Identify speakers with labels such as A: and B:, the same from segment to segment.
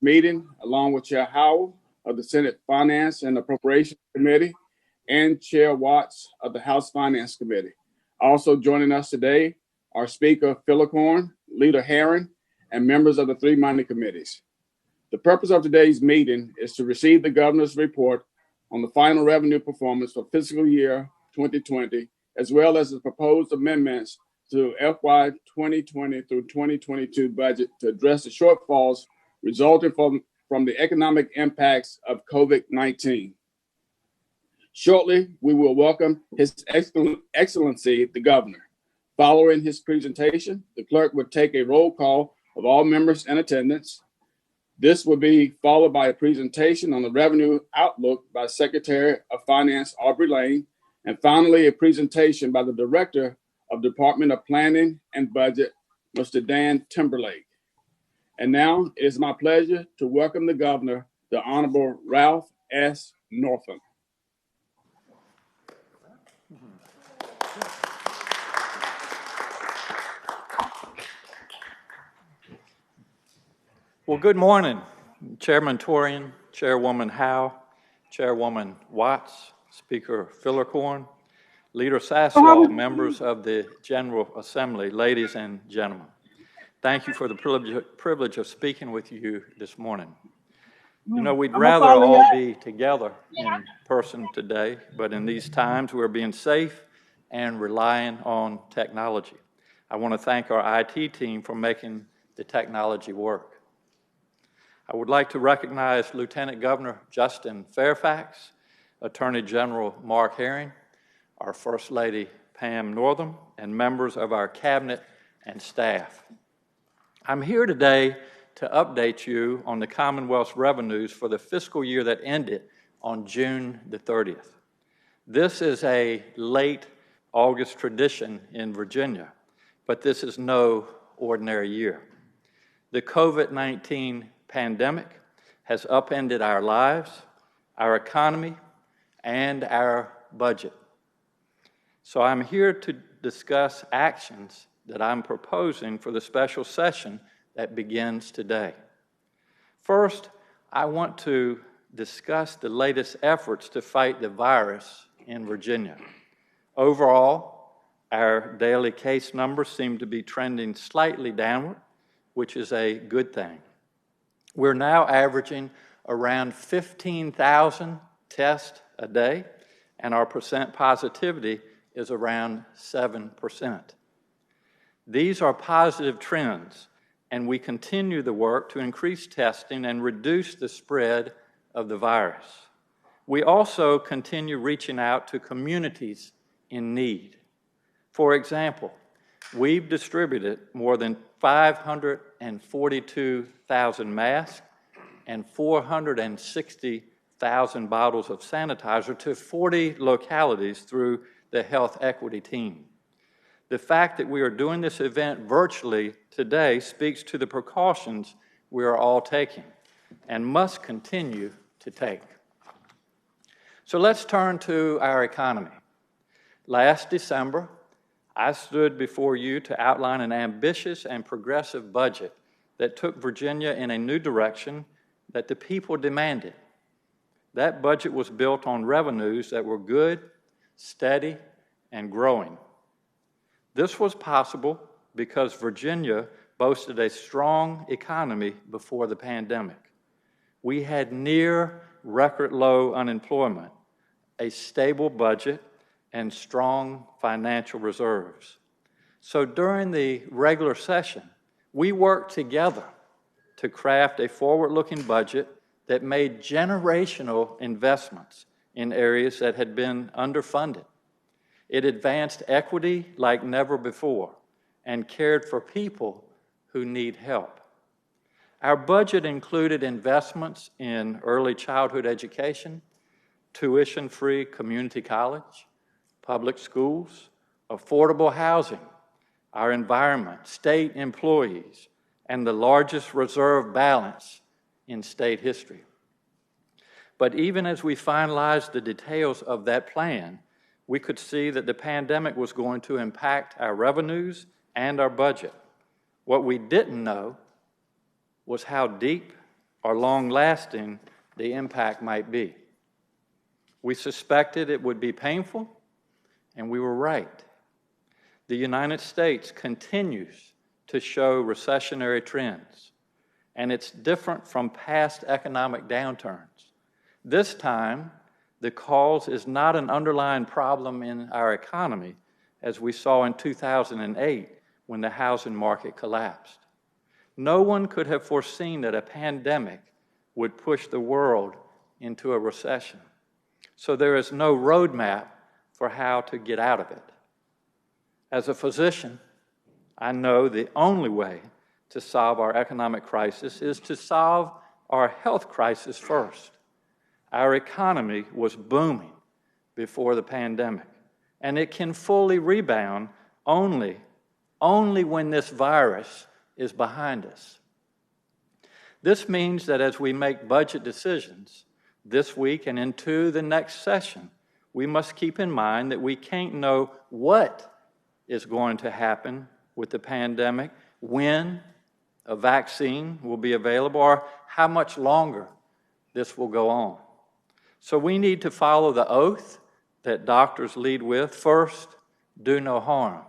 A: meeting, along with Chair Howell of the Senate Finance and Appropriations Committee and Chair Watts of the House Finance Committee. Also joining us today are Speaker Phillicorn, Leader Herron, and members of the three money committees. The purpose of today's meeting is to receive the governor's report on the final revenue performance for fiscal year 2020, as well as the proposed amendments to FY 2020 through 2022 budget to address the shortfalls resulting from the economic impacts of COVID-19. Shortly, we will welcome His Excellency, the Governor. Following his presentation, the clerk would take a roll call of all members in attendance. This will be followed by a presentation on the revenue outlook by Secretary of Finance Aubrey Lane, and finally a presentation by the Director of Department of Planning and Budget, Mr. Dan Timberlake. And now it is my pleasure to welcome the Governor, the Honorable Ralph S. Northam.
B: Well, good morning, Chairman Torian, Chairwoman Howe, Chairwoman Watts, Speaker Phillicorn, Leader Sasslaw, members of the General Assembly, ladies and gentlemen. Thank you for the privilege of speaking with you this morning. You know, we'd rather all be together in person today, but in these times we're being safe and relying on technology. I want to thank our IT team for making the technology work. I would like to recognize Lieutenant Governor Justin Fairfax, Attorney General Mark Herring, our First Lady Pam Northam, and members of our cabinet and staff. I'm here today to update you on the Commonwealth's revenues for the fiscal year that ended on June the 30th. This is a late August tradition in Virginia, but this is no ordinary year. The COVID-19 pandemic has upended our lives, our economy, and our budget. So I'm here to discuss actions that I'm proposing for the special session that begins today. First, I want to discuss the latest efforts to fight the virus in Virginia. Overall, our daily case numbers seem to be trending slightly downward, which is a good thing. We're now averaging around 15,000 tests a day, and our percent positivity is around 7%. These are positive trends, and we continue the work to increase testing and reduce the spread of the virus. We also continue reaching out to communities in need. For example, we've distributed more than 542,000 masks and 460,000 bottles of sanitizer to 40 localities through the Health Equity Team. The fact that we are doing this event virtually today speaks to the precautions we are all taking and must continue to take. So let's turn to our economy. Last December, I stood before you to outline an ambitious and progressive budget that took Virginia in a new direction that the people demanded. That budget was built on revenues that were good, steady, and growing. This was possible because Virginia boasted a strong economy before the pandemic. We had near record low unemployment, a stable budget, and strong financial reserves. So during the regular session, we worked together to craft a forward-looking budget that made generational investments in areas that had been underfunded. It advanced equity like never before and cared for people who need help. Our budget included investments in early childhood education, tuition-free community college, public schools, affordable housing, our environment, state employees, and the largest reserve balance in state history. But even as we finalized the details of that plan, we could see that the pandemic was going to impact our revenues and our budget. What we didn't know was how deep or long-lasting the impact might be. We suspected it would be painful, and we were right. The United States continues to show recessionary trends, and it's different from past economic downturns. This time, the cause is not an underlying problem in our economy, as we saw in 2008 when the housing market collapsed. No one could have foreseen that a pandemic would push the world into a recession. So there is no roadmap for how to get out of it. As a physician, I know the only way to solve our economic crisis is to solve our health crisis first. Our economy was booming before the pandemic, and it can fully rebound only when this virus is behind us. This means that as we make budget decisions this week and into the next session, we must keep in mind that we can't know what is going to happen with the pandemic, when a vaccine will be available, or how much longer this will go on. So we need to follow the oath that doctors lead with: first, do no harm.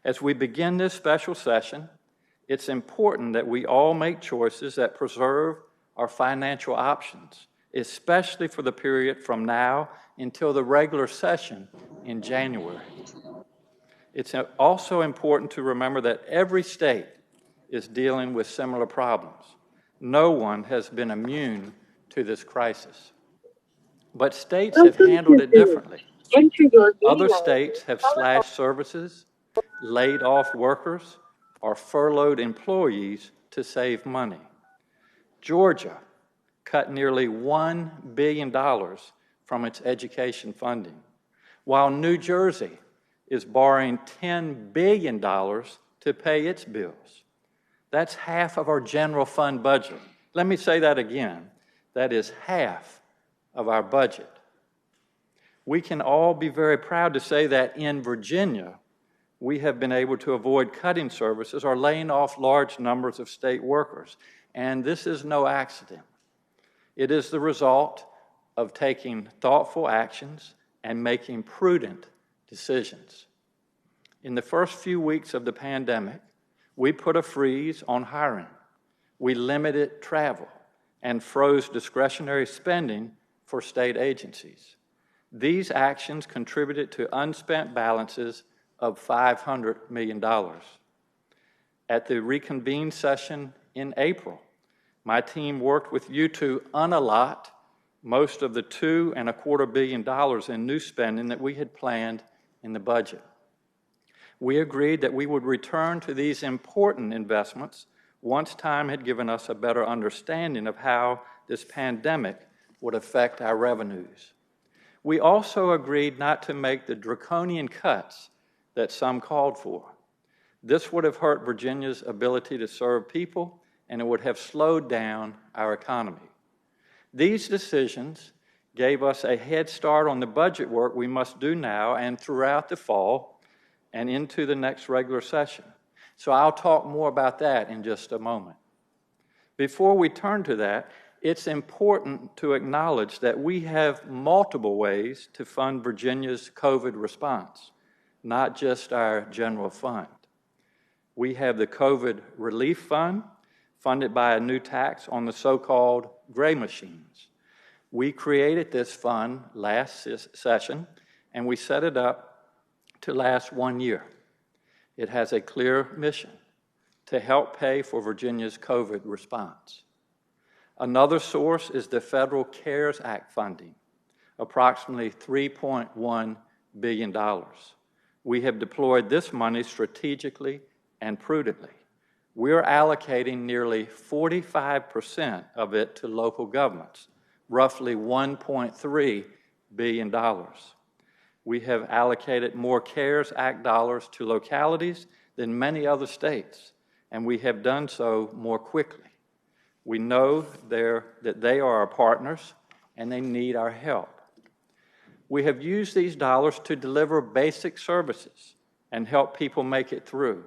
B: As we begin this special session, it's important that we all make choices that preserve our financial options, especially for the period from now until the regular session in January. It's also important to remember that every state is dealing with similar problems. No one has been immune to this crisis. But states have handled it differently. Other states have slashed services, laid off workers, or furloughed employees to save money. Georgia cut nearly $1 billion from its education funding, while New Jersey is borrowing $10 billion to pay its bills. That's half of our general fund budget. Let me say that again. That is half of our budget. We can all be very proud to say that in Virginia, we have been able to avoid cutting services or laying off large numbers of state workers. And this is no accident. It is the result of taking thoughtful actions and making prudent decisions. In the first few weeks of the pandemic, we put a freeze on hiring. We limited travel and froze discretionary spending for state agencies. These actions contributed to unspent balances of $500 million. At the reconvened session in April, my team worked with you to unallot most of the $2.25 billion in new spending that we had planned in the budget. We agreed that we would return to these important investments once time had given us a better understanding of how this pandemic would affect our revenues. We also agreed not to make the draconian cuts that some called for. This would have hurt Virginia's ability to serve people, and it would have slowed down our economy. These decisions gave us a head start on the budget work we must do now and throughout the fall and into the next regular session. So I'll talk more about that in just a moment. Before we turn to that, it's important to acknowledge that we have multiple ways to fund Virginia's COVID response, not just our general fund. We have the COVID Relief Fund, funded by a new tax on the so-called gray machines. We created this fund last session, and we set it up to last 1 year. It has a clear mission: to help pay for Virginia's COVID response. Another source is the Federal CARES Act funding, approximately $3.1 billion. We have deployed this money strategically and prudently. We're allocating nearly 45% of it to local governments, roughly $1.3 billion. We have allocated more CARES Act dollars to localities than many other states, and we have done so more quickly. We know that they are our partners, and they need our help. We have used these dollars to deliver basic services and help people make it through.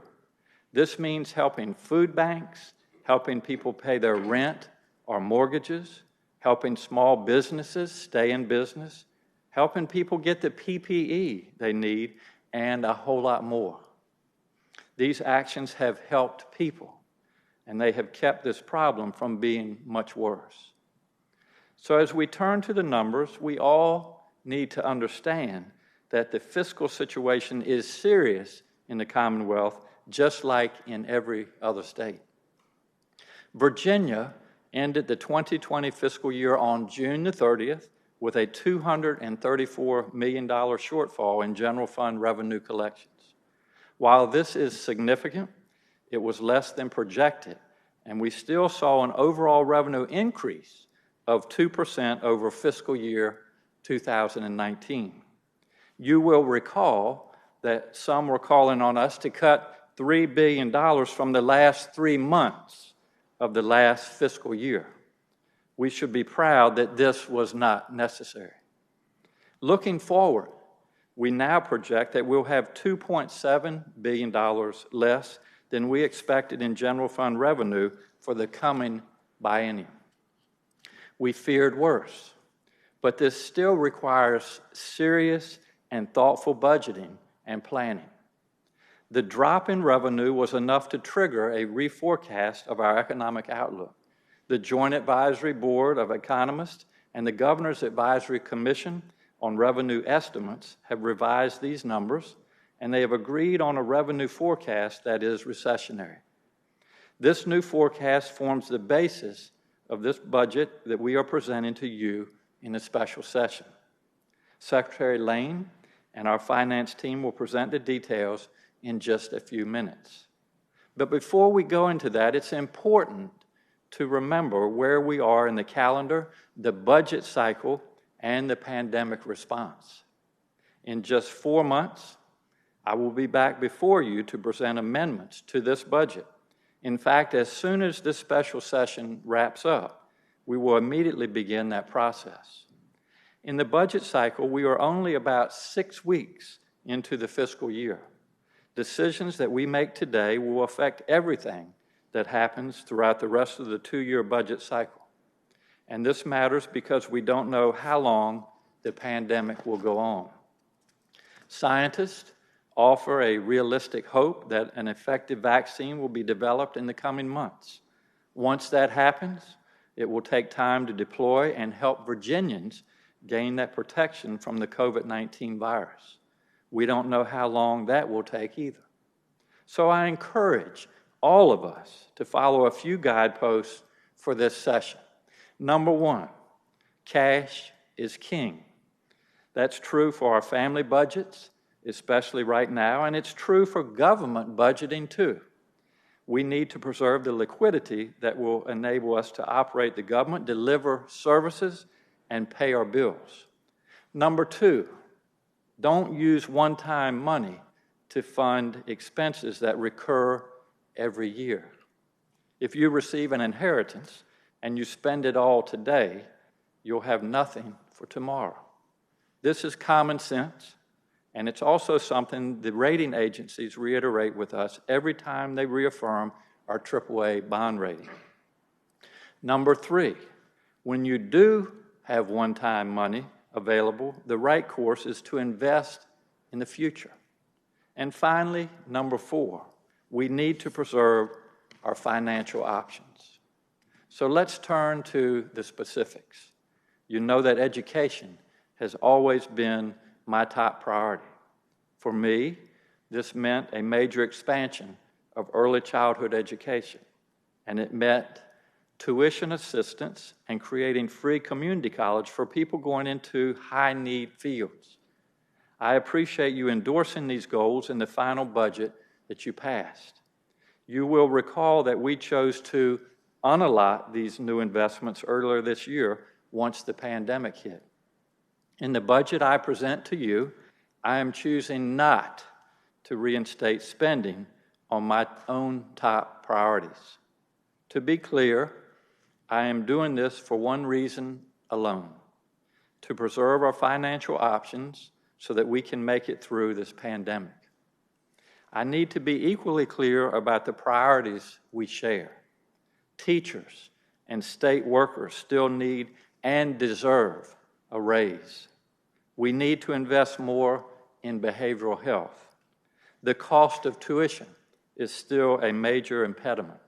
B: This means helping food banks, helping people pay their rent are mortgages, helping small businesses stay in business, helping people get the PPE they need, and a whole lot more. These actions have helped people, and they have kept this problem from being much worse. So as we turn to the numbers, we all need to understand that the fiscal situation is serious in the Commonwealth, just like in every other state. Virginia ended the 2020 fiscal year on June the 30th with a $234 million shortfall in general fund revenue collections. While this is significant, it was less than projected, and we still saw an overall revenue increase of 2% over fiscal year 2019. You will recall that some were calling on us to cut $3 billion from the last 3 months of the last fiscal year. We should be proud that this was not necessary. Looking forward, we now project that we'll have $2.7 billion less than we expected in general fund revenue for the coming biennium. We feared worse, but this still requires serious and thoughtful budgeting and planning. The drop in revenue was enough to trigger a reforecast of our economic outlook. The Joint Advisory Board of Economists and the Governor's Advisory Commission on Revenue Estimates have revised these numbers, and they have agreed on a revenue forecast that is recessionary. This new forecast forms the basis of this budget that we are presenting to you in a special session. Secretary Lane and our finance team will present the details in just a few minutes. But before we go into that, it's important to remember where we are in the calendar, the budget cycle, and the pandemic response. In just 4 months, I will be back before you to present amendments to this budget. In fact, as soon as this special session wraps up, we will immediately begin that process. In the budget cycle, we are only about 6 weeks into the fiscal year. Decisions that we make today will affect everything that happens throughout the rest of the 2-year budget cycle. And this matters because we don't know how long the pandemic will go on. Scientists offer a realistic hope that an effective vaccine will be developed in the coming months. Once that happens, it will take time to deploy and help Virginians gain that protection from the COVID-19 virus. We don't know how long that will take either. So I encourage all of us to follow a few guideposts for this session. Number 1, cash is king. That's true for our family budgets, especially right now, and it's true for government budgeting too. We need to preserve the liquidity that will enable us to operate the government, deliver services, and pay our bills. Number 2, don't use one-time money to fund expenses that recur every year. If you receive an inheritance and you spend it all today, you'll have nothing for tomorrow. This is common sense, and it's also something the rating agencies reiterate with us every time they reaffirm our AAA bond rating. Number 3, when you do have one-time money available, the right course is to invest in the future. And finally, number 4, we need to preserve our financial options. So let's turn to the specifics. You know that education has always been my top priority. For me, this meant a major expansion of early childhood education, and it meant tuition assistance and creating free community college for people going into high-need fields. I appreciate you endorsing these goals in the final budget that you passed. You will recall that we chose to unallot these new investments earlier this year once the pandemic hit. In the budget I present to you, I am choosing not to reinstate spending on my own top priorities. To be clear, I am doing this for one reason alone: to preserve our financial options so that we can make it through this pandemic. I need to be equally clear about the priorities we share. Teachers and state workers still need and deserve a raise. We need to invest more in behavioral health. The cost of tuition is still a major impediment,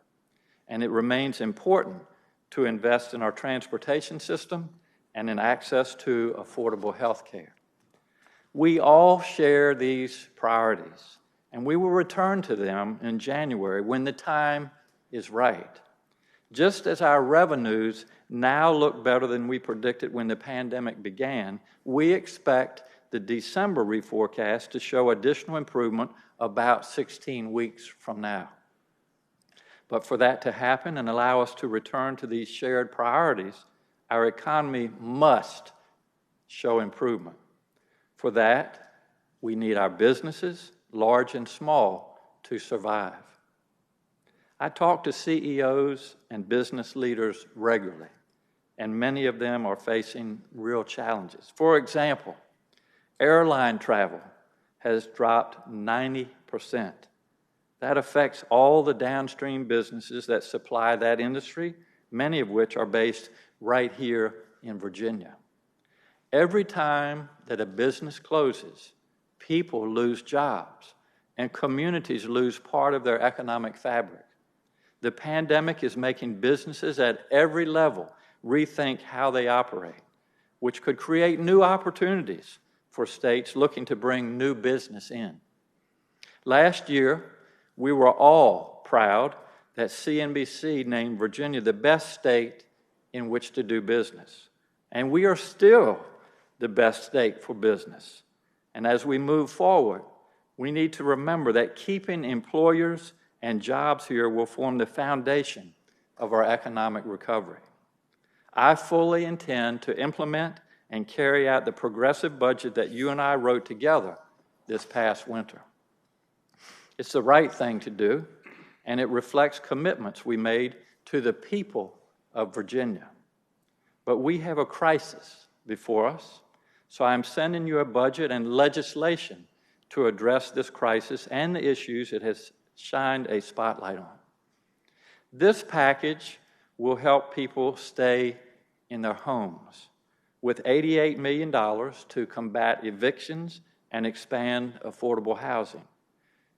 B: and it remains important to invest in our transportation system and in access to affordable health care. We all share these priorities, and we will return to them in January when the time is right. Just as our revenues now look better than we predicted when the pandemic began, we expect the December reforecast to show additional improvement about 16 weeks from now. But for that to happen and allow us to return to these shared priorities, our economy must show improvement. For that, we need our businesses, large and small, to survive. I talk to CEOs and business leaders regularly, and many of them are facing real challenges. For example, airline travel has dropped 90%. That affects all the downstream businesses that supply that industry, many of which are based right here in Virginia. Every time that a business closes, people lose jobs and communities lose part of their economic fabric. The pandemic is making businesses at every level rethink how they operate, which could create new opportunities for states looking to bring new business in. Last year, we were all proud that CNBC named Virginia the best state in which to do business. And we are still the best state for business. And as we move forward, we need to remember that keeping employers and jobs here will form the foundation of our economic recovery. I fully intend to implement and carry out the progressive budget that you and I wrote together this past winter. It's the right thing to do, and it reflects commitments we made to the people of Virginia. But we have a crisis before us, so I'm sending you a budget and legislation to address this crisis and the issues it has shined a spotlight on. This package will help people stay in their homes with $88 million to combat evictions and expand affordable housing.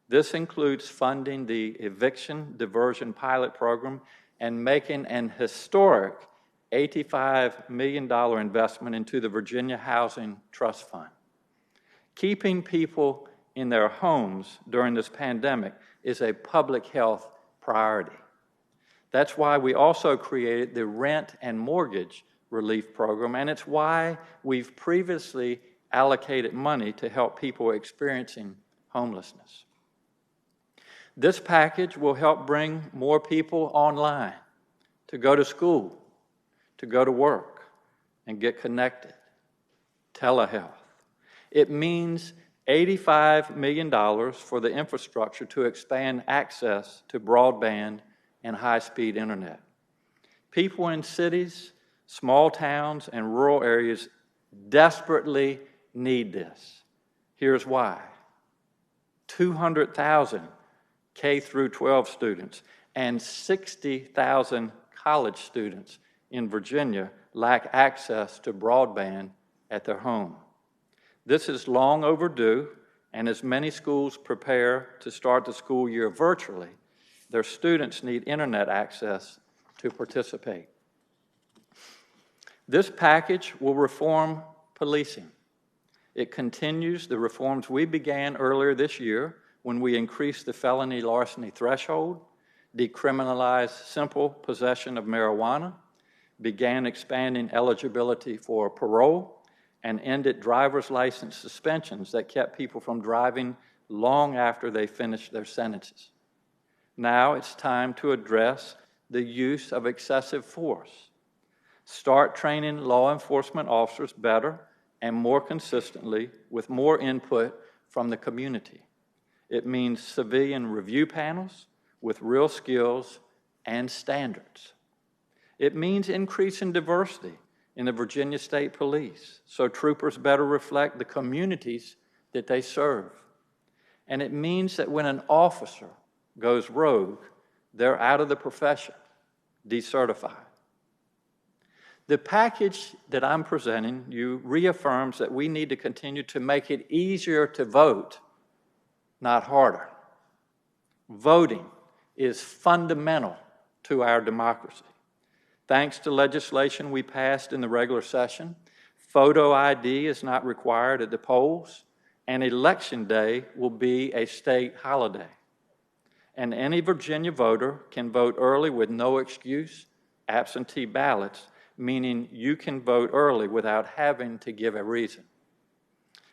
B: This includes funding the eviction diversion pilot program and making an historic $85 million investment into the Virginia Housing Trust Fund. Keeping people in their homes during this pandemic is a public health priority. That's why we also created the Rent and Mortgage Relief Program, and it's why we've previously allocated money to help people experiencing homelessness. This package will help bring more people online to go to school, to go to work, and get connected. Telehealth. It means $85 million for the infrastructure to expand access to broadband and high-speed internet. People in cities, small towns, and rural areas desperately need this. Here's why. 200,000 K through 12 students and 60,000 college students in Virginia lack access to broadband at their home. This is long overdue, and as many schools prepare to start the school year virtually, their students need internet access to participate. This package will reform policing. It continues the reforms we began earlier this year when we increased the felony larceny threshold, decriminalized simple possession of marijuana, began expanding eligibility for parole, and ended driver's license suspensions that kept people from driving long after they finished their sentences. Now it's time to address the use of excessive force. Start training law enforcement officers better and more consistently with more input from the community. It means civilian review panels with real skills and standards. It means increasing diversity in the Virginia State Police so troopers better reflect the communities that they serve. And it means that when an officer goes rogue, they're out of the profession, decertified. The package that I'm presenting you reaffirms that we need to continue to make it easier to vote, not harder. Voting is fundamental to our democracy. Thanks to legislation we passed in the regular session, photo ID is not required at the polls, and Election Day will be a state holiday. And any Virginia voter can vote early with no excuse, absentee ballots, meaning you can vote early without having to give a reason.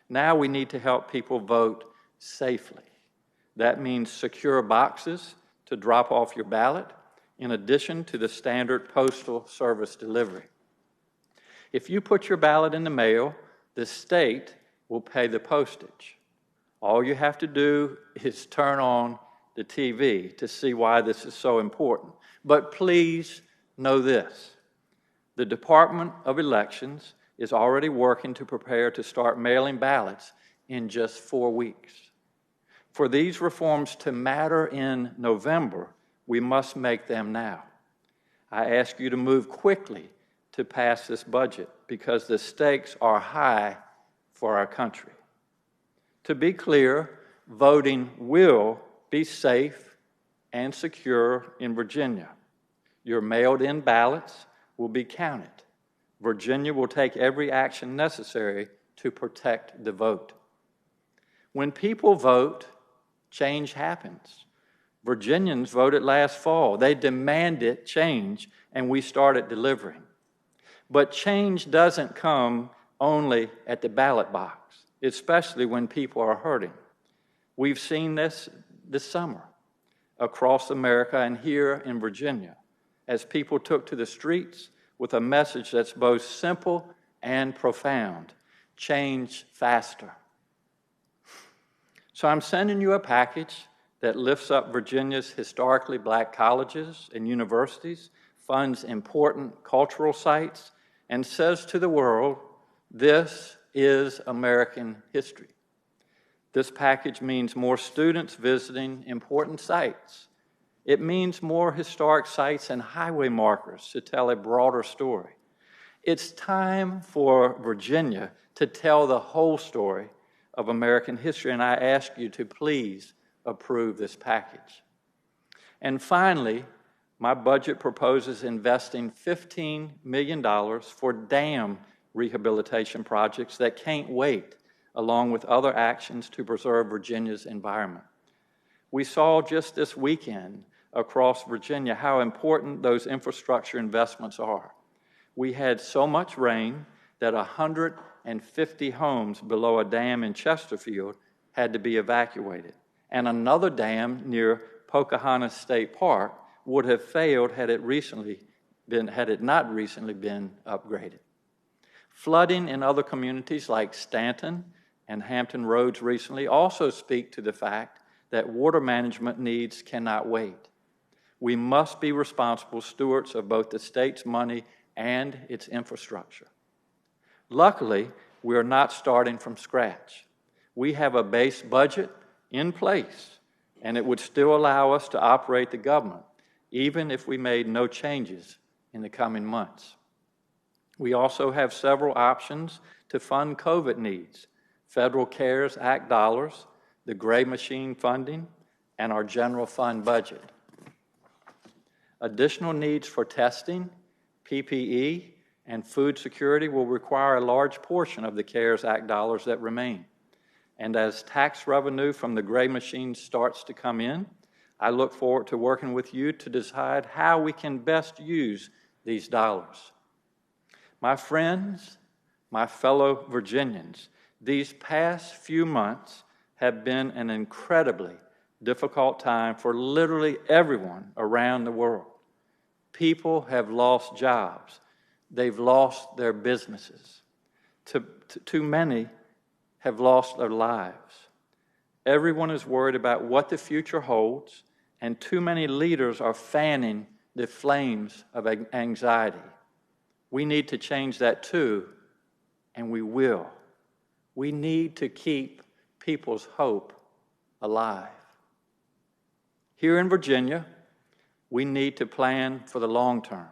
B: Now we need to help people vote safely. That means secure boxes to drop off your ballot, in addition to the standard postal service delivery. If you put your ballot in the mail, the state will pay the postage. All you have to do is turn on the TV to see why this is so important. But please know this: the Department of Elections is already working to prepare to start mailing ballots in just 4 weeks. For these reforms to matter in November, we must make them now. I ask you to move quickly to pass this budget because the stakes are high for our country. To be clear, voting will be safe and secure in Virginia. Your mailed-in ballots will be counted. Virginia will take every action necessary to protect the vote. When people vote, change happens. Virginians voted last fall. They demanded change, and we started delivering. But change doesn't come only at the ballot box, especially when people are hurting. We've seen this summer across America and here in Virginia as people took to the streets with a message that's both simple and profound: change faster. So I'm sending you a package that lifts up Virginia's historically black colleges and universities, funds important cultural sites, and says to the world, this is American history. This package means more students visiting important sites. It means more historic sites and highway markers to tell a broader story. It's time for Virginia to tell the whole story of American history, and I ask you to please approve this package. And finally, my budget proposes investing $15 million for dam rehabilitation projects that can't wait, along with other actions to preserve Virginia's environment. We saw just this weekend across Virginia how important those infrastructure investments are. We had so much rain that 150 homes below a dam in Chesterfield had to be evacuated, and another dam near Pocahontas State Park would have failed had it not recently been upgraded. Flooding in other communities like Stanton and Hampton Roads recently also speak to the fact that water management needs cannot wait. We must be responsible stewards of both the state's money and its infrastructure. Luckily, we are not starting from scratch. We have a base budget in place, and it would still allow us to operate the government, even if we made no changes in the coming months. We also have several options to fund COVID needs: Federal CARES Act dollars, the gray machine funding, and our general fund budget. Additional needs for testing, PPE, and food security will require a large portion of the CARES Act dollars that remain. And as tax revenue from the gray machine starts to come in, I look forward to working with you to decide how we can best use these dollars. My friends, my fellow Virginians, these past few months have been an incredibly difficult time for literally everyone around the world. People have lost jobs. They've lost their businesses. Too many have lost their lives. Everyone is worried about what the future holds, and too many leaders are fanning the flames of anxiety. We need to change that too, and we will. We need to keep people's hope alive. Here in Virginia, we need to plan for the long term.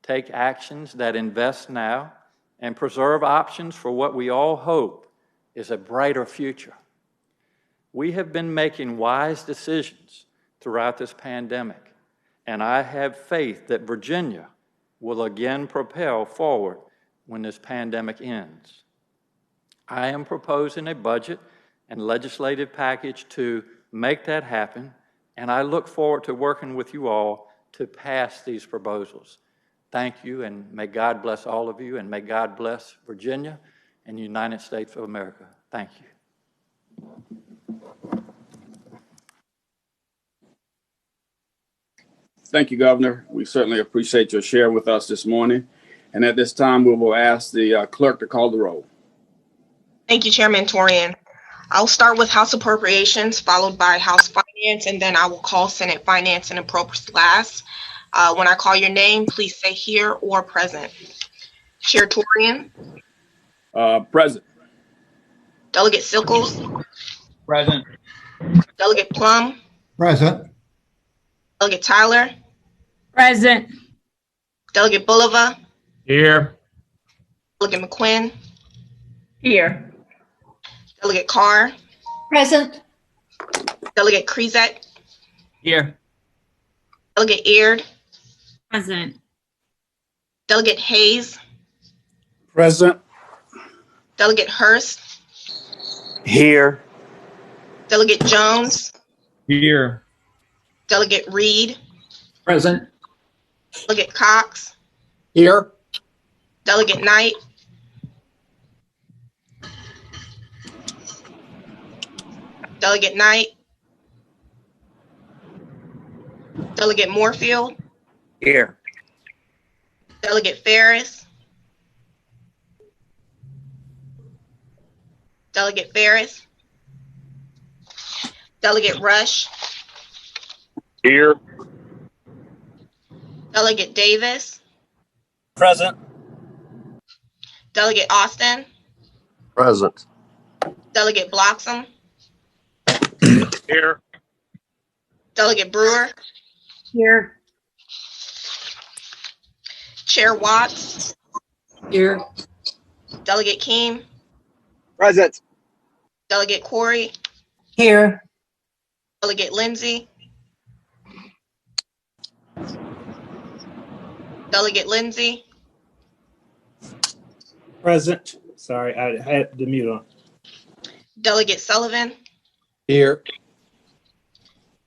B: take actions that invest now, and preserve options for what we all hope is a brighter future. We have been making wise decisions throughout this pandemic, and I have faith that Virginia will again propel forward when this pandemic ends. I am proposing a budget and legislative package to make that happen, and I look forward to working with you all to pass these proposals. Thank you, and may God bless all of you, and may God bless Virginia and the United States of America. Thank you.
A: Thank you, Governor. We certainly appreciate your share with us this morning. And at this time, we will ask the clerk to call the roll.
C: Thank you, Chairman Torian. I'll start with House Appropriations, followed by House Finance, and then I will call Senate Finance and Appropriations last. When I call your name, please say here or present. Chair Torian.
A: Present.
C: Delegate Sickles.
D: Present.
C: Delegate Plum.
D: Present.
C: Delegate Tyler.
E: Present.
C: Delegate Bulova.
D: Here.
C: Delegate McQuinn.
E: Here.
C: Delegate Carr.
E: Present.
C: Delegate Krizek.
D: Here.
C: Delegate Aird.
E: Present.
C: Delegate Hayes.
A: Present.
C: Delegate Hurst.
F: Here.
C: Delegate Jones.
D: Here.
C: Delegate Reed.
D: Present.
C: Delegate Cox.
D: Here.
C: Delegate Knight. Delegate Knight. Delegate Moorfield.
F: Here.
C: Delegate Ferris. Delegate Ferris. Delegate Rush.
F: Here.
C: Delegate Davis.
F: Present.
C: Delegate Austin.
F: Present.
C: Delegate Bloxham.
F: Here.
C: Delegate Brewer.
E: Here.
C: Chair Watts.
E: Here.
C: Delegate Keem.
F: Present.
C: Delegate Corey.
E: Here.
C: Delegate Lindsay. Delegate Lindsay.
G: Present. Sorry, I had the mute on.
C: Delegate Sullivan.
D: Here.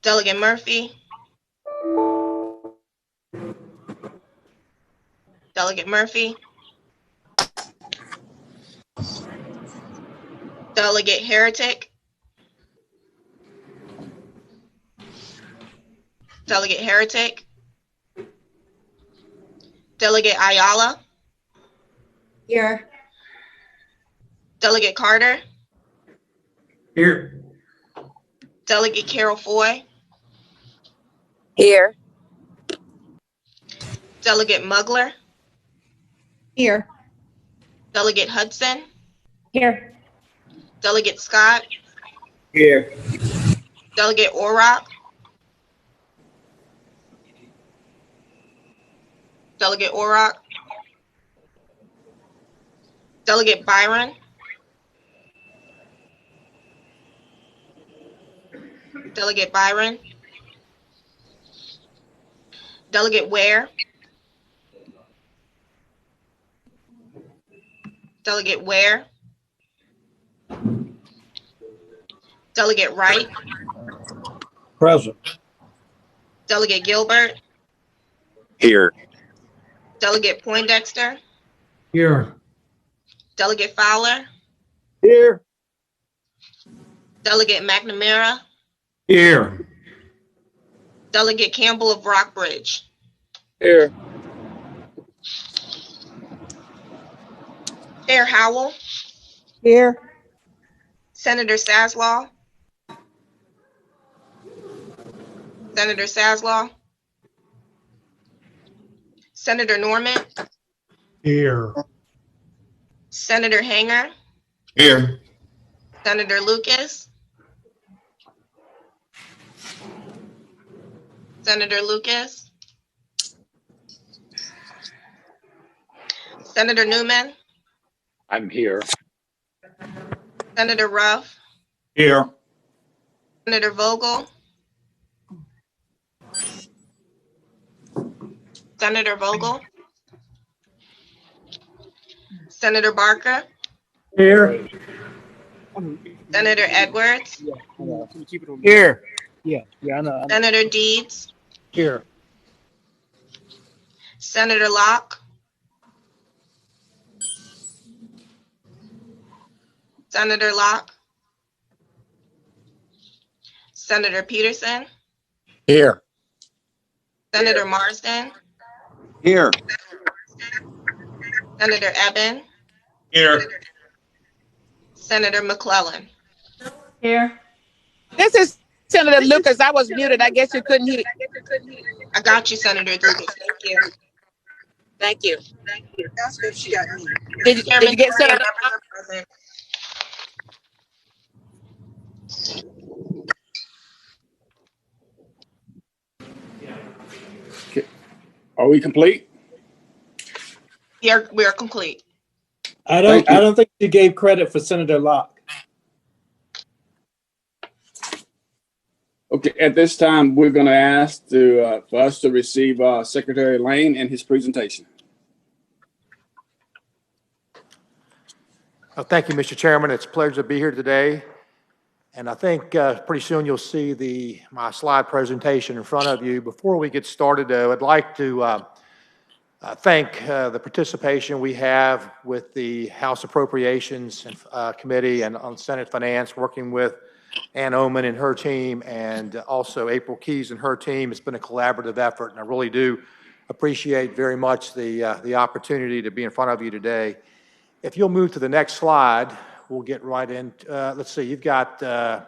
C: Delegate Murphy. Delegate Murphy. Delegate Heretic. Delegate Heretic. Delegate Ayala.
E: Here.
C: Delegate Carter.
D: Here.
C: Delegate Carol Foy.
E: Here.
C: Delegate Mugler.
E: Here.
C: Delegate Hudson.
E: Here.
C: Delegate Scott.
D: Here.
C: Delegate Orrock. Delegate Orrock. Delegate Byron. Delegate Byron. Delegate Ware. Delegate Ware. Delegate Wright.
D: Present.
C: Delegate Gilbert.
F: Here.
C: Delegate Poindexter.
D: Here.
C: Delegate Fowler.
D: Here.
C: Delegate McNamara.
D: Here.
C: Delegate Campbell of Rockbridge.
F: Here.
C: Chair Howell.
E: Here.
C: Senator Saslaw. Senator Saslaw. Senator Norman.
D: Here.
C: Senator Hanger.
D: Here.
C: Senator Lucas. Senator Lucas. Senator Newman,
F: I'm here.
C: Senator Ruff,
D: Here.
C: Senator Vogel, Senator Vogel, Senator Barker,
D: Here.
C: Senator Edwards,
D: Here.
C: Senator Deeds,
D: Here.
C: Senator Locke, Senator Locke, Senator Peterson,
F: Here.
C: Senator Marsden,
F: Here.
C: Senator Eben,
D: Here.
C: Senator McClellan.
E: Here.
H: This is Senator Lucas. I was muted. I guess you couldn't hear.
C: I got you, Senator Lucas. Thank you.
H: Thank you.
E: Ask her if she got me.
H: Did you get
C: Torian,
H: Senator?
C: members are present.
A: Are we complete?
C: We are complete.
G: I
A: Thank you.
G: don't think you gave credit for Senator Locke.
A: Okay, at this time, we're going to ask for us to receive Secretary Lane and his presentation.
I: Well, thank you, Mr. Chairman. It's a pleasure to be here today. And I think pretty soon you'll see my slide presentation in front of you. Before we get started, though, I'd like to thank the participation we have with the House Appropriations Committee and on Senate Finance, working with Ann Oman and her team, and also April Keys and her team. It's been a collaborative effort, and I really do appreciate very much the opportunity to be in front of you today. If you'll move to the next slide, we'll get right in. Let's see, you've got, I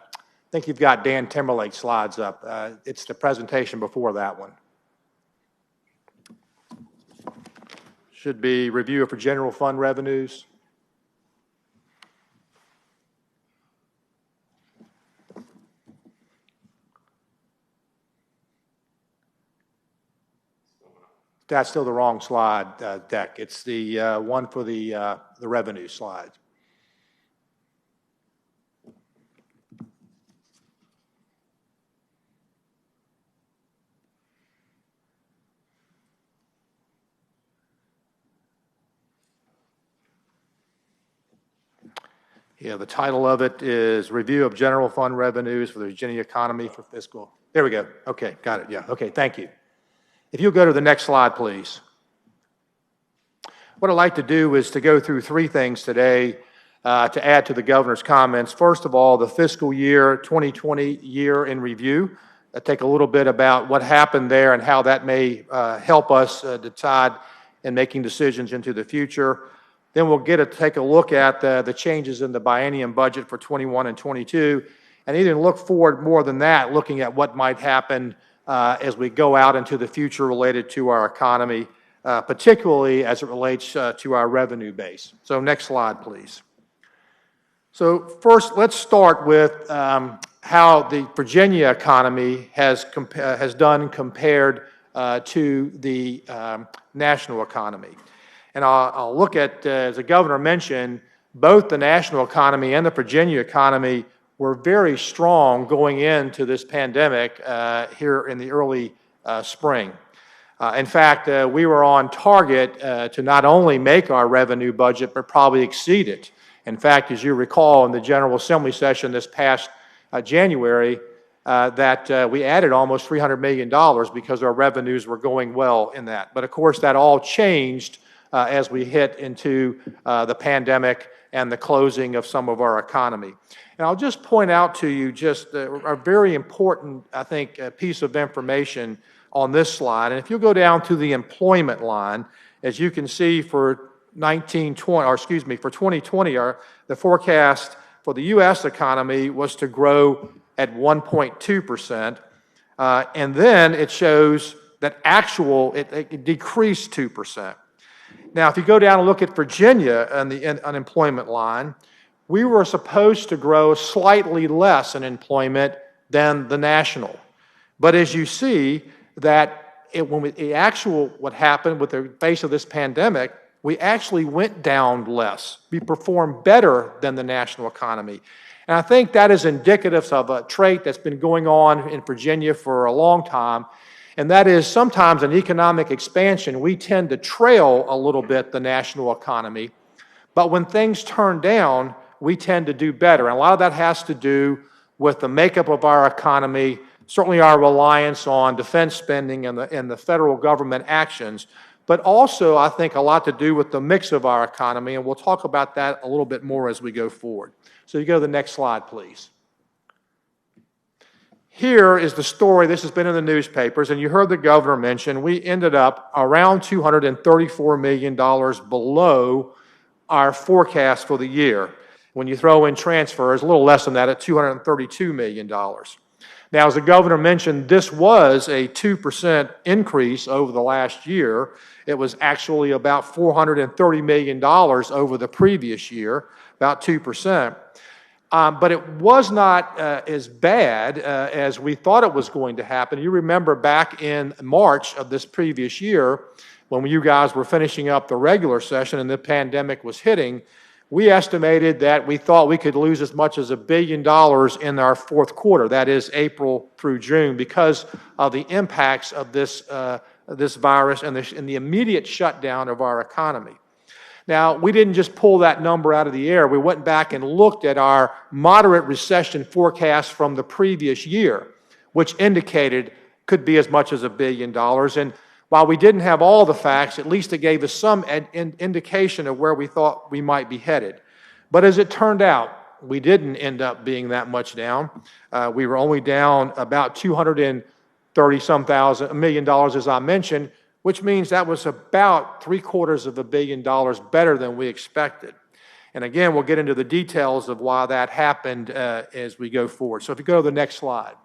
I: think you've got Dan Timberlake's slides up. It's the presentation before that one. Should be review for general fund revenues. That's still the wrong slide deck. It's the one for the revenue slide. Yeah, the title of it is Review of General Fund Revenues for the Virginia Economy for Fiscal. There we go. Okay, got it. Yeah, okay, thank you. If you'll go to the next slide, please. What I'd like to do is to go through three things today to add to the governor's comments. First of all, the fiscal year 2020 year in review. Take a little bit about what happened there and how that may help us decide in making decisions into the future. Then we'll take a look at the changes in the biennium budget for 21 and 22, and even look forward more than that, looking at what might happen as we go out into the future related to our economy, particularly as it relates to our revenue base. So next slide, please. So first, let's start with how the Virginia economy has done compared to the national economy. And I'll look at, as the governor mentioned, both the national economy and the Virginia economy were very strong going into this pandemic here in the early spring. In fact, we were on target to not only make our revenue budget, but probably exceed it. In fact, as you recall, in the General Assembly session this past January, that we added almost $300 million because our revenues were going well in that. But of course, that all changed as we hit into the pandemic and the closing of some of our economy. And I'll just point out to you just a very important, I think, piece of information on this slide. And if you go down to the employment line, as you can see for 2020, the forecast for the U.S. economy was to grow at 1.2%. And then it shows that it decreased 2%. Now, if you go down and look at Virginia and the unemployment line, we were supposed to grow slightly less in employment than the national. But as you see, that what happened with the face of this pandemic, we actually went down less. We performed better than the national economy. And I think that is indicative of a trait that's been going on in Virginia for a long time, and that is sometimes in economic expansion, we tend to trail a little bit the national economy, but when things turn down, we tend to do better. And a lot of that has to do with the makeup of our economy, certainly our reliance on defense spending and the federal government actions, but also I think a lot to do with the mix of our economy, and we'll talk about that a little bit more as we go forward. So you go to the next slide, please. Here is the story. This has been in the newspapers, and you heard the governor mention we ended up around $234 million below our forecast for the year. When you throw in transfers, a little less than that at $232 million. Now, as the governor mentioned, this was a 2% increase over the last year. It was actually about $430 million over the previous year, about 2%. But it was not as bad as we thought it was going to happen. You remember back in March of this previous year, when you guys were finishing up the regular session and the pandemic was hitting, we estimated that we thought we could lose as much as $1 billion in our fourth quarter, that is April through June, because of the impacts of this virus and the immediate shutdown of our economy. Now, we didn't just pull that number out of the air. We went back and looked at our moderate recession forecast from the previous year, which indicated could be as much as $1 billion. And while we didn't have all the facts, at least it gave us some indication of where we thought we might be headed. But as it turned out, we didn't end up being that much down. We were only down about $230-some million, as I mentioned, which means that was about $750 million better than we expected. And again, we'll get into the details of why that happened as we go forward. So if you go to the next slide.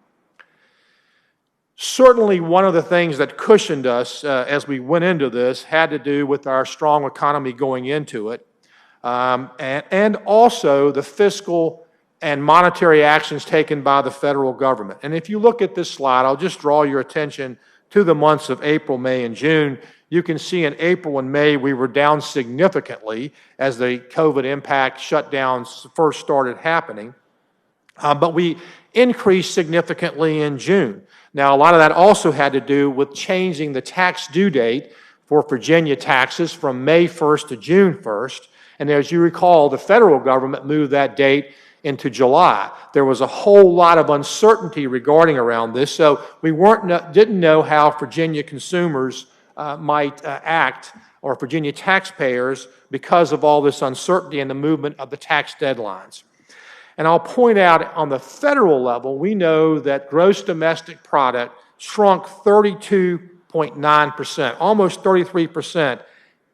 I: Certainly one of the things that cushioned us as we went into this had to do with our strong economy going into it, and also the fiscal and monetary actions taken by the federal government. And if you look at this slide, I'll just draw your attention to the months of April, May, and June. You can see in April and May we were down significantly as the COVID impact shutdowns first started happening, but we increased significantly in June. Now, a lot of that also had to do with changing the tax due date for Virginia taxes from May 1st to June 1st. And as you recall, the federal government moved that date into July. There was a whole lot of uncertainty regarding around this, so we didn't know how Virginia consumers might act, or Virginia taxpayers, because of all this uncertainty and the movement of the tax deadlines. And I'll point out on the federal level, we know that gross domestic product shrunk 32.9%, almost 33%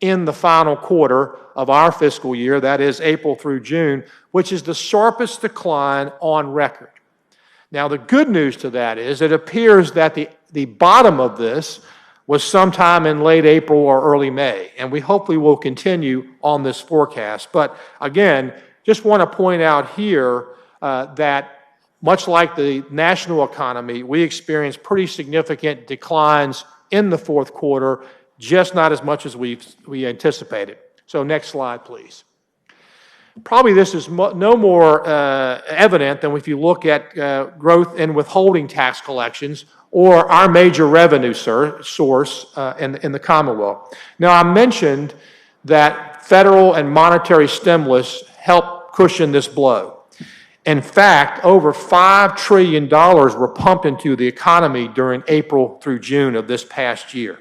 I: in the final quarter of our fiscal year, that is April through June, which is the sharpest decline on record. Now, the good news to that is it appears that the bottom of this was sometime in late April or early May, and we hopefully will continue on this forecast. But again, just want to point out here that much like the national economy, we experienced pretty significant declines in the fourth quarter, just not as much as we anticipated. So next slide, please. Probably this is no more evident than if you look at growth in withholding tax collections, or our major revenue source in the Commonwealth. Now, I mentioned that federal and monetary stimulus helped cushion this blow. In fact, over $5 trillion were pumped into the economy during April through June of this past year.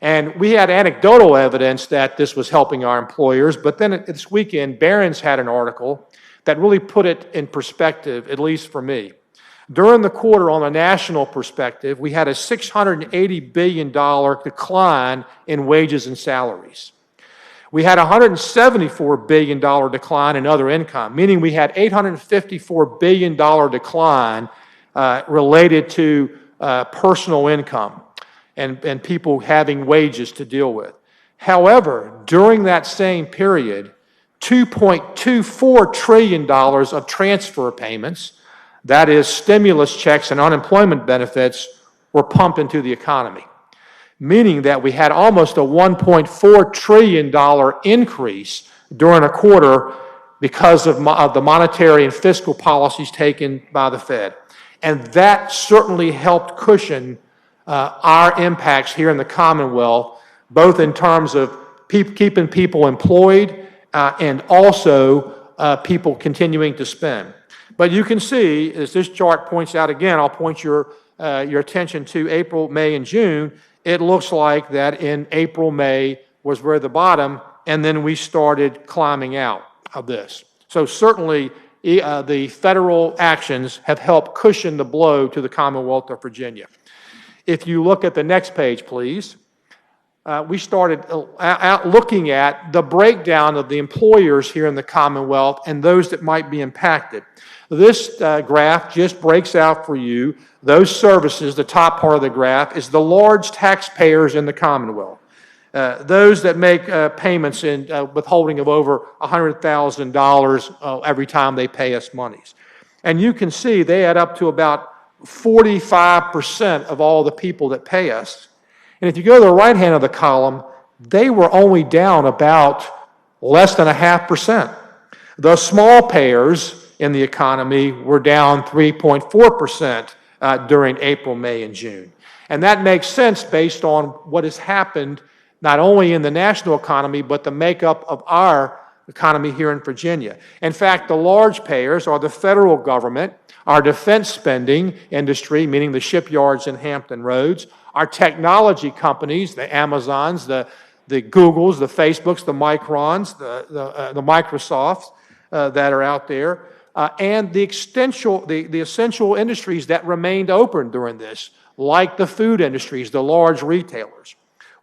I: And we had anecdotal evidence that this was helping our employers, but then this weekend, Barron's had an article that really put it in perspective, at least for me. During the quarter, on a national perspective, we had a $680 billion decline in wages and salaries. We had a $174 billion decline in other income, meaning we had $854 billion decline related to personal income and people having wages to deal with. However, during that same period, $2.24 trillion of transfer payments, that is stimulus checks and unemployment benefits, were pumped into the economy. meaning that we had almost a $1.4 trillion increase during a quarter because of the monetary and fiscal policies taken by the Fed. And that certainly helped cushion our impacts here in the Commonwealth, both in terms of keeping people employed and also people continuing to spend. But you can see, as this chart points out again, I'll point your attention to April, May, and June. It looks like that in April, May was where the bottom, and then we started climbing out of this. So certainly the federal actions have helped cushion the blow to the Commonwealth of Virginia. If you look at the next page, please. We started looking at the breakdown of the employers here in the Commonwealth and those that might be impacted. This graph just breaks out for you those services. The top part of the graph is the large taxpayers in the Commonwealth. Those that make payments in withholding of over $100,000 every time they pay us monies. And you can see they add up to about 45% of all the people that pay us. And if you go to the right hand of the column, they were only down about less than 0.5%. The small payers in the economy were down 3.4% during April, May, and June. And that makes sense based on what has happened not only in the national economy, but the makeup of our economy here in Virginia. In fact, the large payers are the federal government, our defense spending industry, meaning the shipyards and Hampton Roads, our technology companies, the Amazons, the Googles, the Facebooks, the Microns, the Microsofts that are out there, and the essential industries that remained open during this, like the food industries, the large retailers.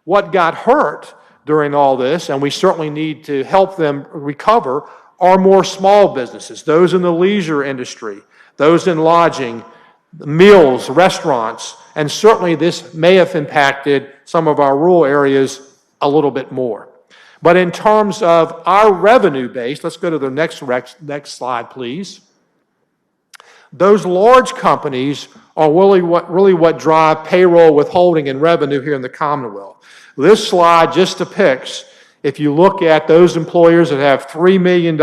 I: What got hurt during all this, and we certainly need to help them recover, are more small businesses, those in the leisure industry, those in lodging, meals, restaurants, and certainly this may have impacted some of our rural areas a little bit more. But in terms of our revenue base, let's go to the next slide, please. Those large companies are really what drive payroll, withholding, and revenue here in the Commonwealth. This slide just depicts, if you look at those employers that have $3 million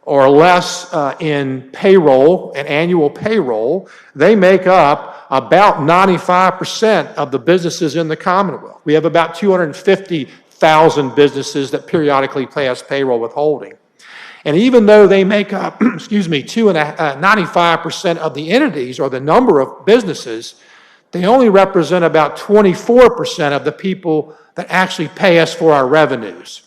I: or less in payroll, an annual payroll, they make up about 95% of the businesses in the Commonwealth. We have about 250,000 businesses that periodically pay us payroll withholding. And even though they make up, 95% of the entities or the number of businesses, they only represent about 24% of the people that actually pay us for our revenues.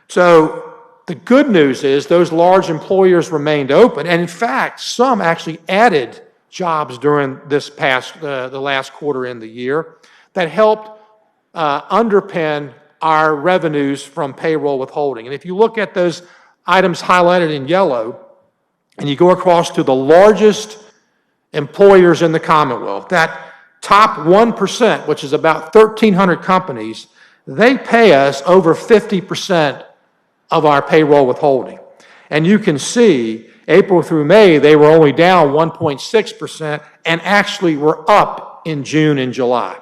I: So the good news is those large employers remained open, and in fact, some actually added jobs during this past, the last quarter in the year that helped underpin our revenues from payroll withholding. And if you look at those items highlighted in yellow, and you go across to the largest employers in the Commonwealth, that top 1%, which is about 1,300 companies, they pay us over 50% of our payroll withholding. And you can see April through May, they were only down 1.6% and actually were up in June and July.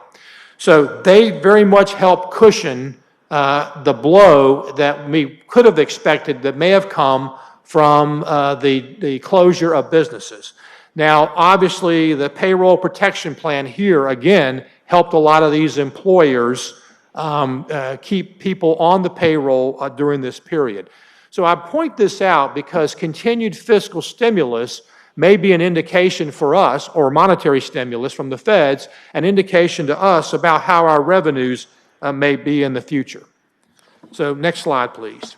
I: So they very much helped cushion the blow that we could have expected that may have come from the closure of businesses. Now, obviously, the payroll protection plan here, again, helped a lot of these employers keep people on the payroll during this period. So I point this out because continued fiscal stimulus may be an indication for us, or monetary stimulus from the feds, an indication to us about how our revenues may be in the future. So next slide, please.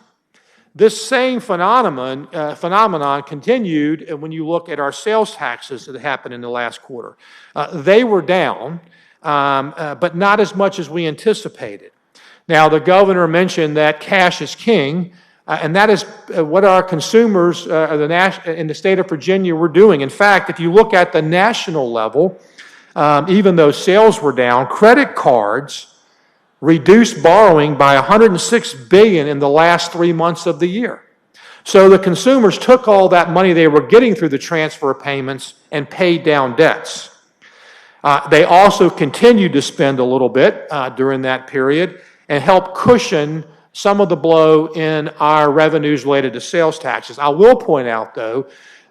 I: This same phenomenon continued when you look at our sales taxes that happened in the last quarter. They were down, but not as much as we anticipated. Now, the governor mentioned that cash is king, and that is what our consumers in the state of Virginia were doing. In fact, if you look at the national level, even though sales were down, credit cards reduced borrowing by $106 billion in the last 3 months of the year. So the consumers took all that money they were getting through the transfer payments and paid down debts. They also continued to spend a little bit during that period and helped cushion some of the blow in our revenues related to sales taxes. I will point out, though,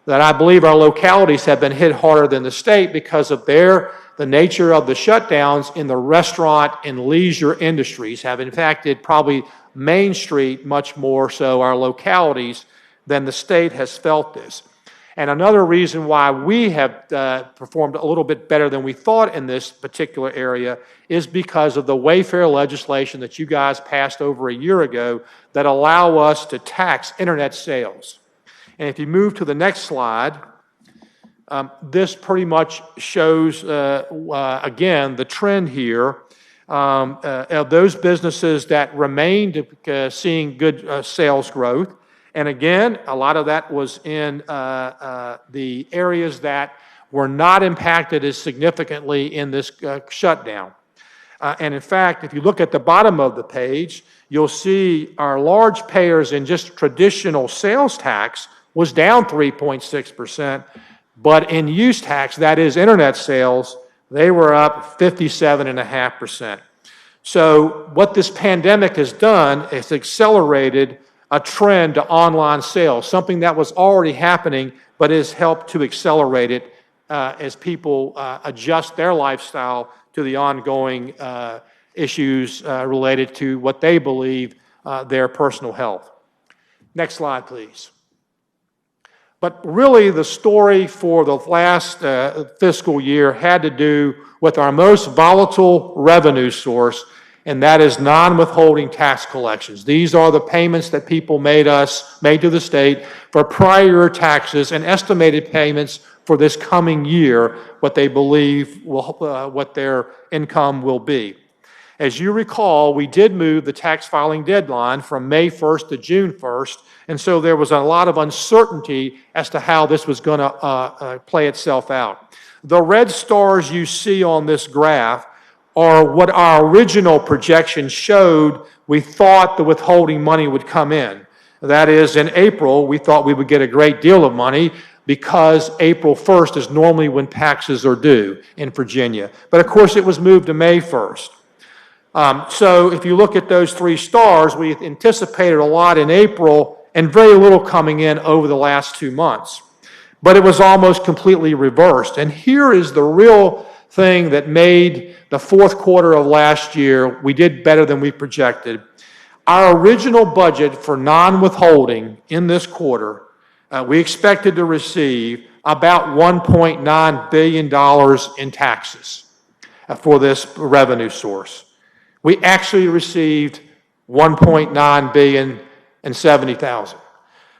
I: that I believe our localities have been hit harder than the state because of the nature of the shutdowns in the restaurant and leisure industries have impacted probably Main Street much more so, our localities, than the state has felt this. And another reason why we have performed a little bit better than we thought in this particular area is because of the Wayfair legislation that you guys passed over a year ago that allow us to tax internet sales. And if you move to the next slide, this pretty much shows, again, the trend here of those businesses that remained seeing good sales growth. And again, a lot of that was in the areas that were not impacted as significantly in this shutdown. And in fact, if you look at the bottom of the page, you'll see our large payers in just traditional sales tax was down 3.6%, but in use tax, that is internet sales, they were up 57.5%. So what this pandemic has done is accelerated a trend to online sales, something that was already happening, but has helped to accelerate it as people adjust their lifestyle to the ongoing issues related to what they believe their personal health. Next slide, please. But really, the story for the last fiscal year had to do with our most volatile revenue source, and that is non-withholding tax collections. These are the payments that people made to the state for prior taxes and estimated payments for this coming year, what they believe what their income will be. As you recall, we did move the tax filing deadline from May 1st to June 1st, and so there was a lot of uncertainty as to how this was going to play itself out. The red stars you see on this graph are what our original projection showed we thought the withholding money would come in. That is, in April, we thought we would get a great deal of money because April 1st is normally when taxes are due in Virginia. But of course, it was moved to May 1st. So if you look at those three stars, we anticipated a lot in April and very little coming in over the last 2 months. But it was almost completely reversed. And here is the real thing that made the fourth quarter of last year, we did better than we projected. Our original budget for non-withholding in this quarter, we expected to receive about $1.9 billion in taxes for this revenue source. We actually received $1.9 billion and 70,000.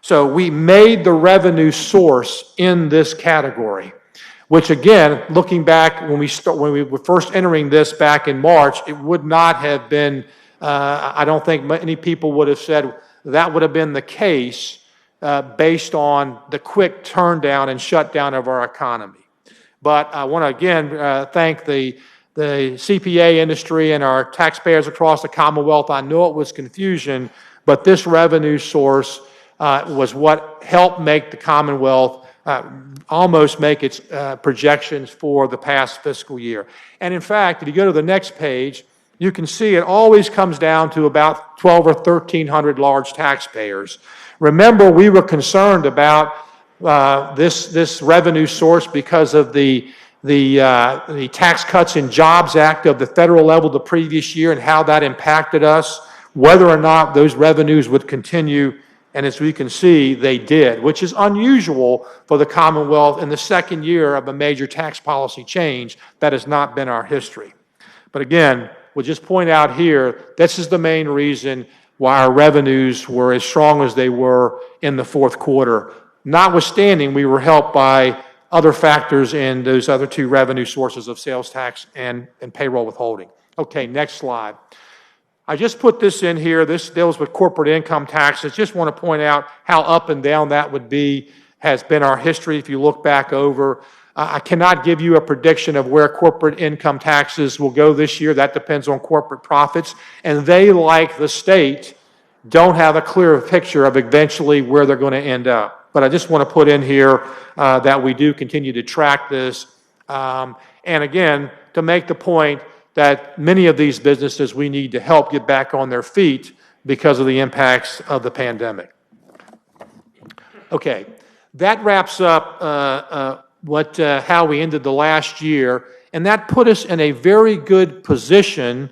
I: So we made the revenue source in this category, which again, looking back when we were first entering this back in March, it would not have been, I don't think many people would have said that would have been the case based on the quick turndown and shutdown of our economy. But I want to again thank the CPA industry and our taxpayers across the Commonwealth. I know it was confusion, but this revenue source was what helped make the Commonwealth almost make its projections for the past fiscal year. And in fact, if you go to the next page, you can see it always comes down to about 1,200 or 1,300 large taxpayers. Remember, we were concerned about this revenue source because of the Tax Cuts and Jobs Act of the federal level the previous year and how that impacted us, whether or not those revenues would continue. And as we can see, they did, which is unusual for the Commonwealth in the second year of a major tax policy change. That has not been our history. But again, we'll just point out here, this is the main reason why our revenues were as strong as they were in the fourth quarter. Notwithstanding, we were helped by other factors in those other two revenue sources of sales tax and payroll withholding. Okay, next slide. I just put this in here. This deals with corporate income taxes. Just want to point out how up and down that has been our history if you look back over. I cannot give you a prediction of where corporate income taxes will go this year. That depends on corporate profits. And they, like the state, don't have a clear picture of eventually where they're going to end up. But I just want to put in here that we do continue to track this And again, to make the point that many of these businesses we need to help get back on their feet because of the impacts of the pandemic. Okay, that wraps up how we ended the last year, and that put us in a very good position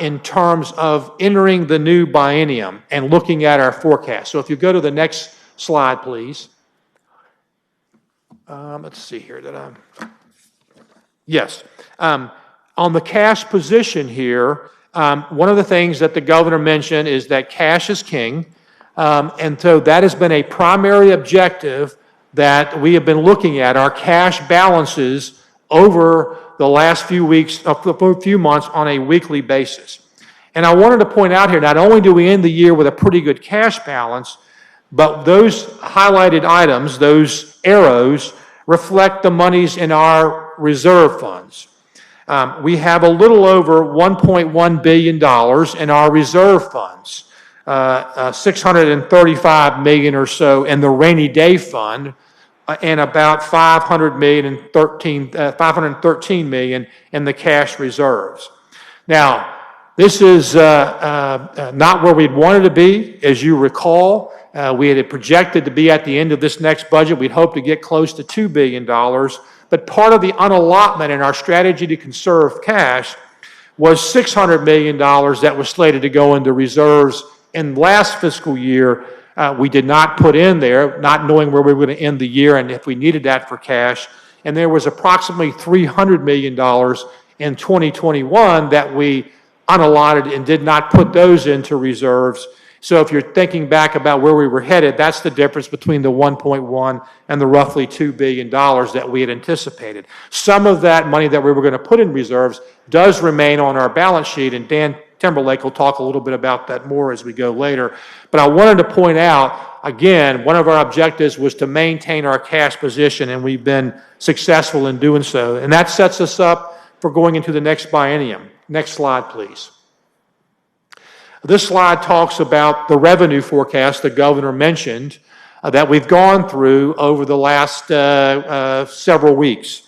I: in terms of entering the new biennium and looking at our forecast. So if you go to the next slide, please. Let's see here. Yes. On the cash position here, one of the things that the governor mentioned is that cash is king. And so that has been a primary objective that we have been looking at, our cash balances over the last few weeks, a few months on a weekly basis. And I wanted to point out here, not only do we end the year with a pretty good cash balance, but those highlighted items, those arrows, reflect the monies in our reserve funds. We have a little over $1.1 billion in our reserve funds, $635 million or so in the rainy day fund, and about $513 million in the cash reserves. Now, this is not where we'd wanted to be. As you recall, we had projected to be at the end of this next budget, we'd hope to get close to $2 billion. But part of the unallotment in our strategy to conserve cash was $600 million that was slated to go into reserves in last fiscal year. We did not put in there, not knowing where we were going to end the year and if we needed that for cash. And there was approximately $300 million in 2021 that we unallotted and did not put those into reserves. So if you're thinking back about where we were headed, that's the difference between the 1.1 and the roughly $2 billion that we had anticipated. Some of that money that we were going to put in reserves does remain on our balance sheet, and Dan Timberlake will talk a little bit about that more as we go later. But I wanted to point out, again, one of our objectives was to maintain our cash position, and we've been successful in doing so. And that sets us up for going into the next biennium. Next slide, please. This slide talks about the revenue forecast the governor mentioned that we've gone through over the last several weeks.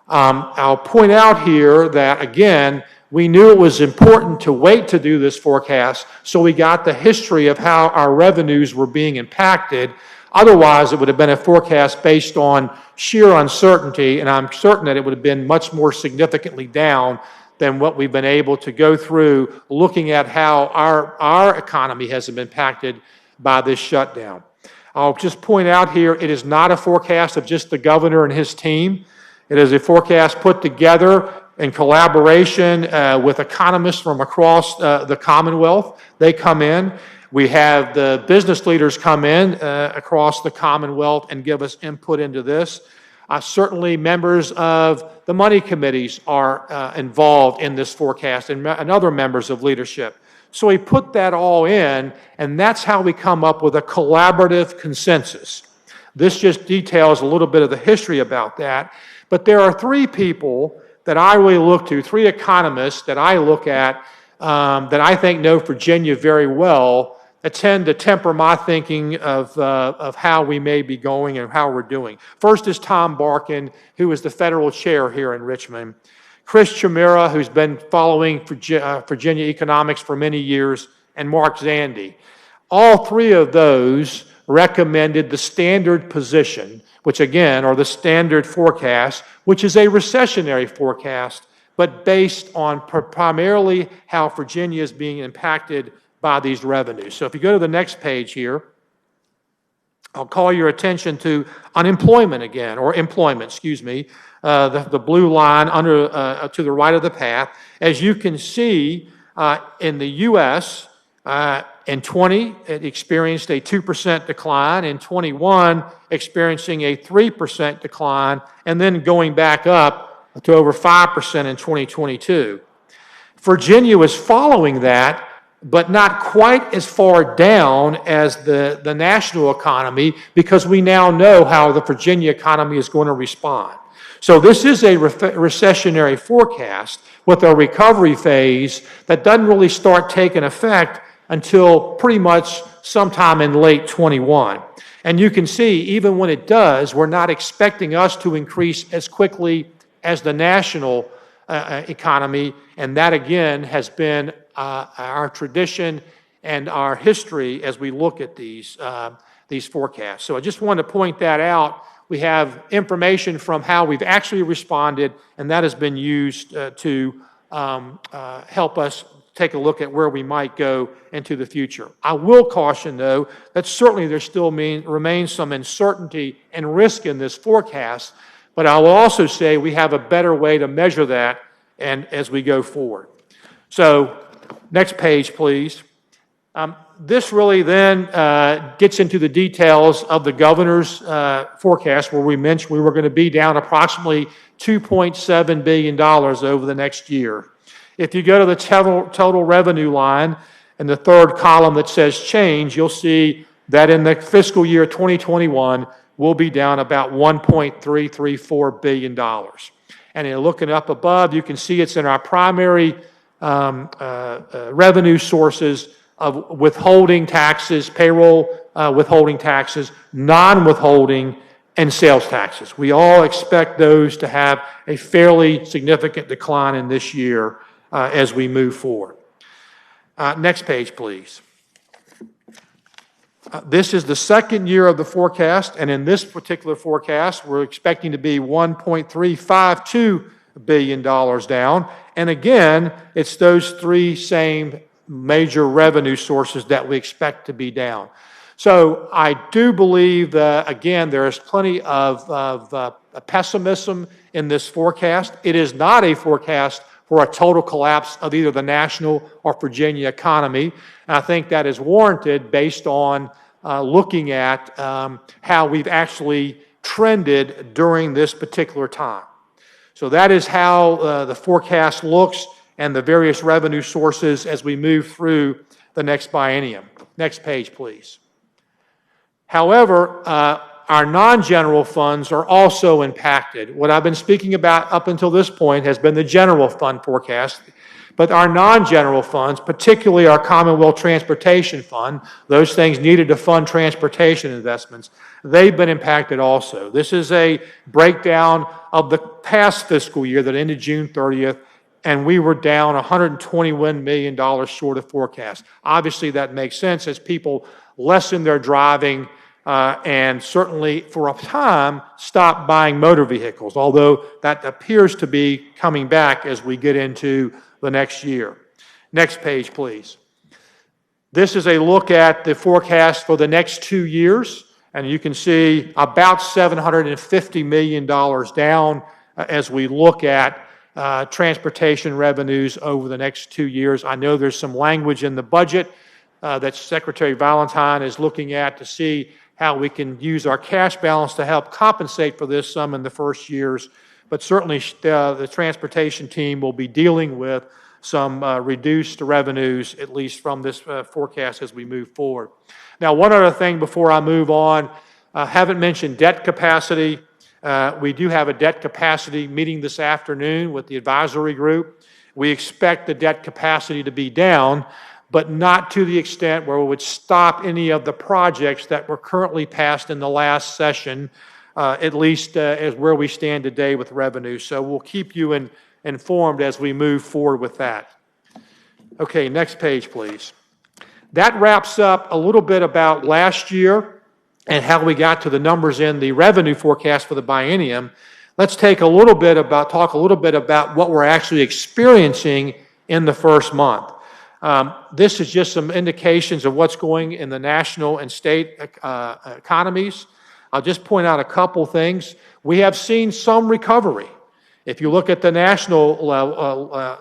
I: I'll point out here that, again, we knew it was important to wait to do this forecast so we got the history of how our revenues were being impacted. Otherwise, it would have been a forecast based on sheer uncertainty, and I'm certain that it would have been much more significantly down than what we've been able to go through looking at how our economy has been impacted by this shutdown. I'll just point out here, it is not a forecast of just the governor and his team. It is a forecast put together in collaboration with economists from across the Commonwealth. They come in. We have the business leaders come in across the Commonwealth and give us input into this. Certainly members of the money committees are involved in this forecast and other members of leadership. So we put that all in, and that's how we come up with a collaborative consensus. This just details a little bit of the history about that. But there are three people that I really look to, three economists that I look at that I think know Virginia very well, that tend to temper my thinking of how we may be going and how we're doing. First is Tom Barkin, who is the federal chair here in Richmond. Chris Chimera, who's been following Virginia economics for many years, and Mark Zandi. All three of those recommended the standard position, which again are the standard forecast, which is a recessionary forecast, but based on primarily how Virginia is being impacted by these revenues. So if you go to the next page here, I'll call your attention to unemployment again, or employment, excuse me, the blue line under to the right of the path. As you can see, in the U.S., in 20, it experienced a 2% decline. In 21, experiencing a 3% decline, and then going back up to over 5% in 2022. Virginia was following that, but not quite as far down as the national economy, because we now know how the Virginia economy is going to respond. So this is a recessionary forecast with a recovery phase that doesn't really start taking effect until pretty much sometime in late 21. And you can see, even when it does, we're not expecting us to increase as quickly as the national economy, and that again has been our tradition and our history as we look at these forecasts. So I just wanted to point that out. We have information from how we've actually responded, and that has been used to help us take a look at where we might go into the future. I will caution, though, that certainly there still remains some uncertainty and risk in this forecast, but I will also say we have a better way to measure that and as we go forward. So, next page, please. This really then gets into the details of the governor's forecast, where we mentioned we were going to be down approximately $2.7 billion over the next year. If you go to the total revenue line and the third column that says change, you'll see that in the fiscal year 2021, we'll be down about $1.334 billion. And in looking up above, you can see it's in our primary revenue sources of withholding taxes, payroll withholding taxes, non-withholding, and sales taxes. We all expect those to have a fairly significant decline in this year as we move forward. Next page, please. This is the second year of the forecast, and in this particular forecast, we're expecting to be $1.352 billion down. And again, it's those three same major revenue sources that we expect to be down. So I do believe that, again, there is plenty of pessimism in this forecast. It is not a forecast for a total collapse of either the national or Virginia economy. And I think that is warranted based on looking at how we've actually trended during this particular time. So that is how the forecast looks and the various revenue sources as we move through the next biennium. Next page, please. However, our non-general funds are also impacted. What I've been speaking about up until this point has been the general fund forecast, but our non-general funds, particularly our Commonwealth Transportation Fund, those things needed to fund transportation investments, they've been impacted also. This is a breakdown of the past fiscal year that ended June 30th, and we were down $121 million short of forecast. Obviously, that makes sense as people lessen their driving and certainly for a time stop buying motor vehicles, although that appears to be coming back as we get into the next year. Next page, please. This is a look at the forecast for the next 2 years, and you can see about $750 million down as we look at transportation revenues over the next 2 years. I know there's some language in the budget that Secretary Valentine is looking at to see how we can use our cash balance to help compensate for this some in the first years, but certainly the transportation team will be dealing with some reduced revenues, at least from this forecast as we move forward. Now, one other thing before I move on, I haven't mentioned debt capacity. We do have a debt capacity meeting this afternoon with the advisory group. We expect the debt capacity to be down, but not to the extent where we would stop any of the projects that were currently passed in the last session, at least as where we stand today with revenue. So we'll keep you informed as we move forward with that. Okay, next page, please. That wraps up a little bit about last year and how we got to the numbers in the revenue forecast for the biennium. Let's talk a little bit about what we're actually experiencing in the first month. This is just some indications of what's going in the national and state economies. I'll just point out a couple things. We have seen some recovery. If you look at the national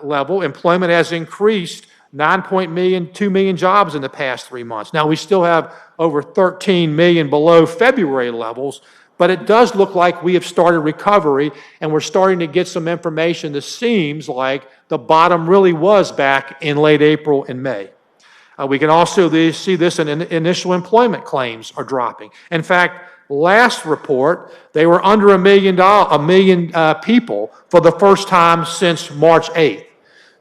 I: level, employment has increased 2 million jobs in the past 3 months. Now, we still have over 13 million below February levels, but it does look like we have started recovery, and we're starting to get some information that seems like the bottom really was back in late April and May. We can also see this in initial employment claims are dropping. In fact, last report, they were under a million people for the first time since March 8th.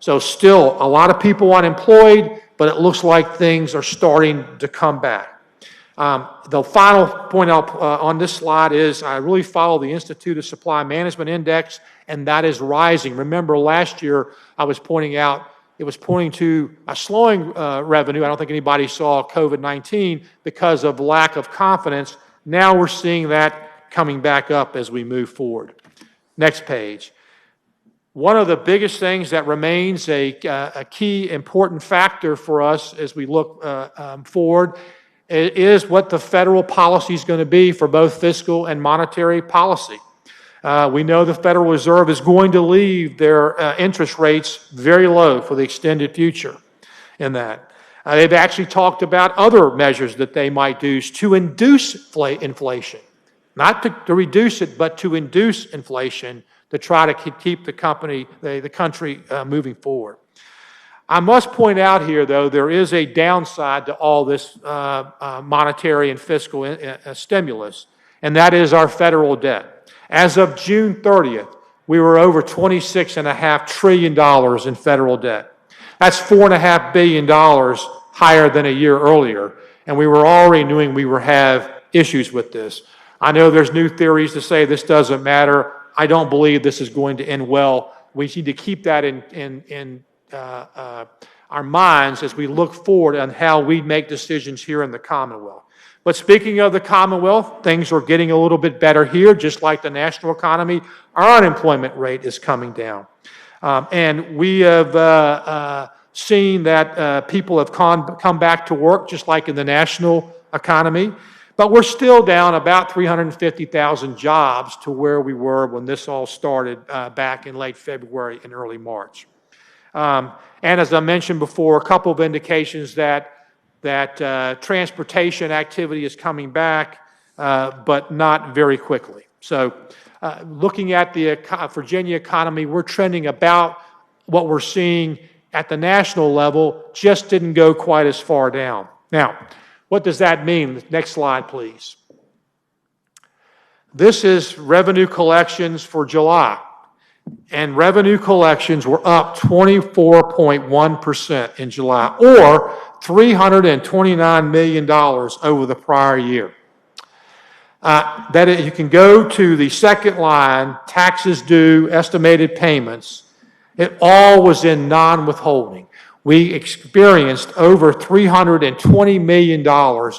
I: So still a lot of people unemployed, but it looks like things are starting to come back. The final point on this slide is I really follow the Institute of Supply Management Index, and that is rising. Remember, last year I was pointing out it was pointing to a slowing revenue. I don't think anybody saw COVID-19 because of lack of confidence. Now we're seeing that coming back up as we move forward. Next page. One of the biggest things that remains a key important factor for us as we look forward is what the federal policy is going to be for both fiscal and monetary policy. We know the Federal Reserve is going to leave their interest rates very low for the extended future in that. They've actually talked about other measures that they might do to induce inflation, not to reduce it, but to induce inflation to try to keep the country moving forward. I must point out here, though, there is a downside to all this monetary and fiscal stimulus, and that is our federal debt. As of June 30th, we were over $26.5 trillion in federal debt. That's $4.5 billion higher than a year earlier, and we were already knowing we would have issues with this. I know there's new theories to say this doesn't matter. I don't believe this is going to end well. We need to keep that in our minds as we look forward on how we make decisions here in the Commonwealth. But speaking of the Commonwealth, things are getting a little bit better here, just like the national economy. Our unemployment rate is coming down. And we have seen that people have come back to work, just like in the national economy. But we're still down about 350,000 jobs to where we were when this all started back in late February and early March. And as I mentioned before, a couple of indications that transportation activity is coming back, but not very quickly. So looking at the Virginia economy, we're trending about what we're seeing at the national level, just didn't go quite as far down. Now, what does that mean? Next slide, please. This is revenue collections for July. And revenue collections were up 24.1% in July, or $329 million over the prior year. You can go to the second line, taxes due, estimated payments. It all was in non-withholding. We experienced over $320 million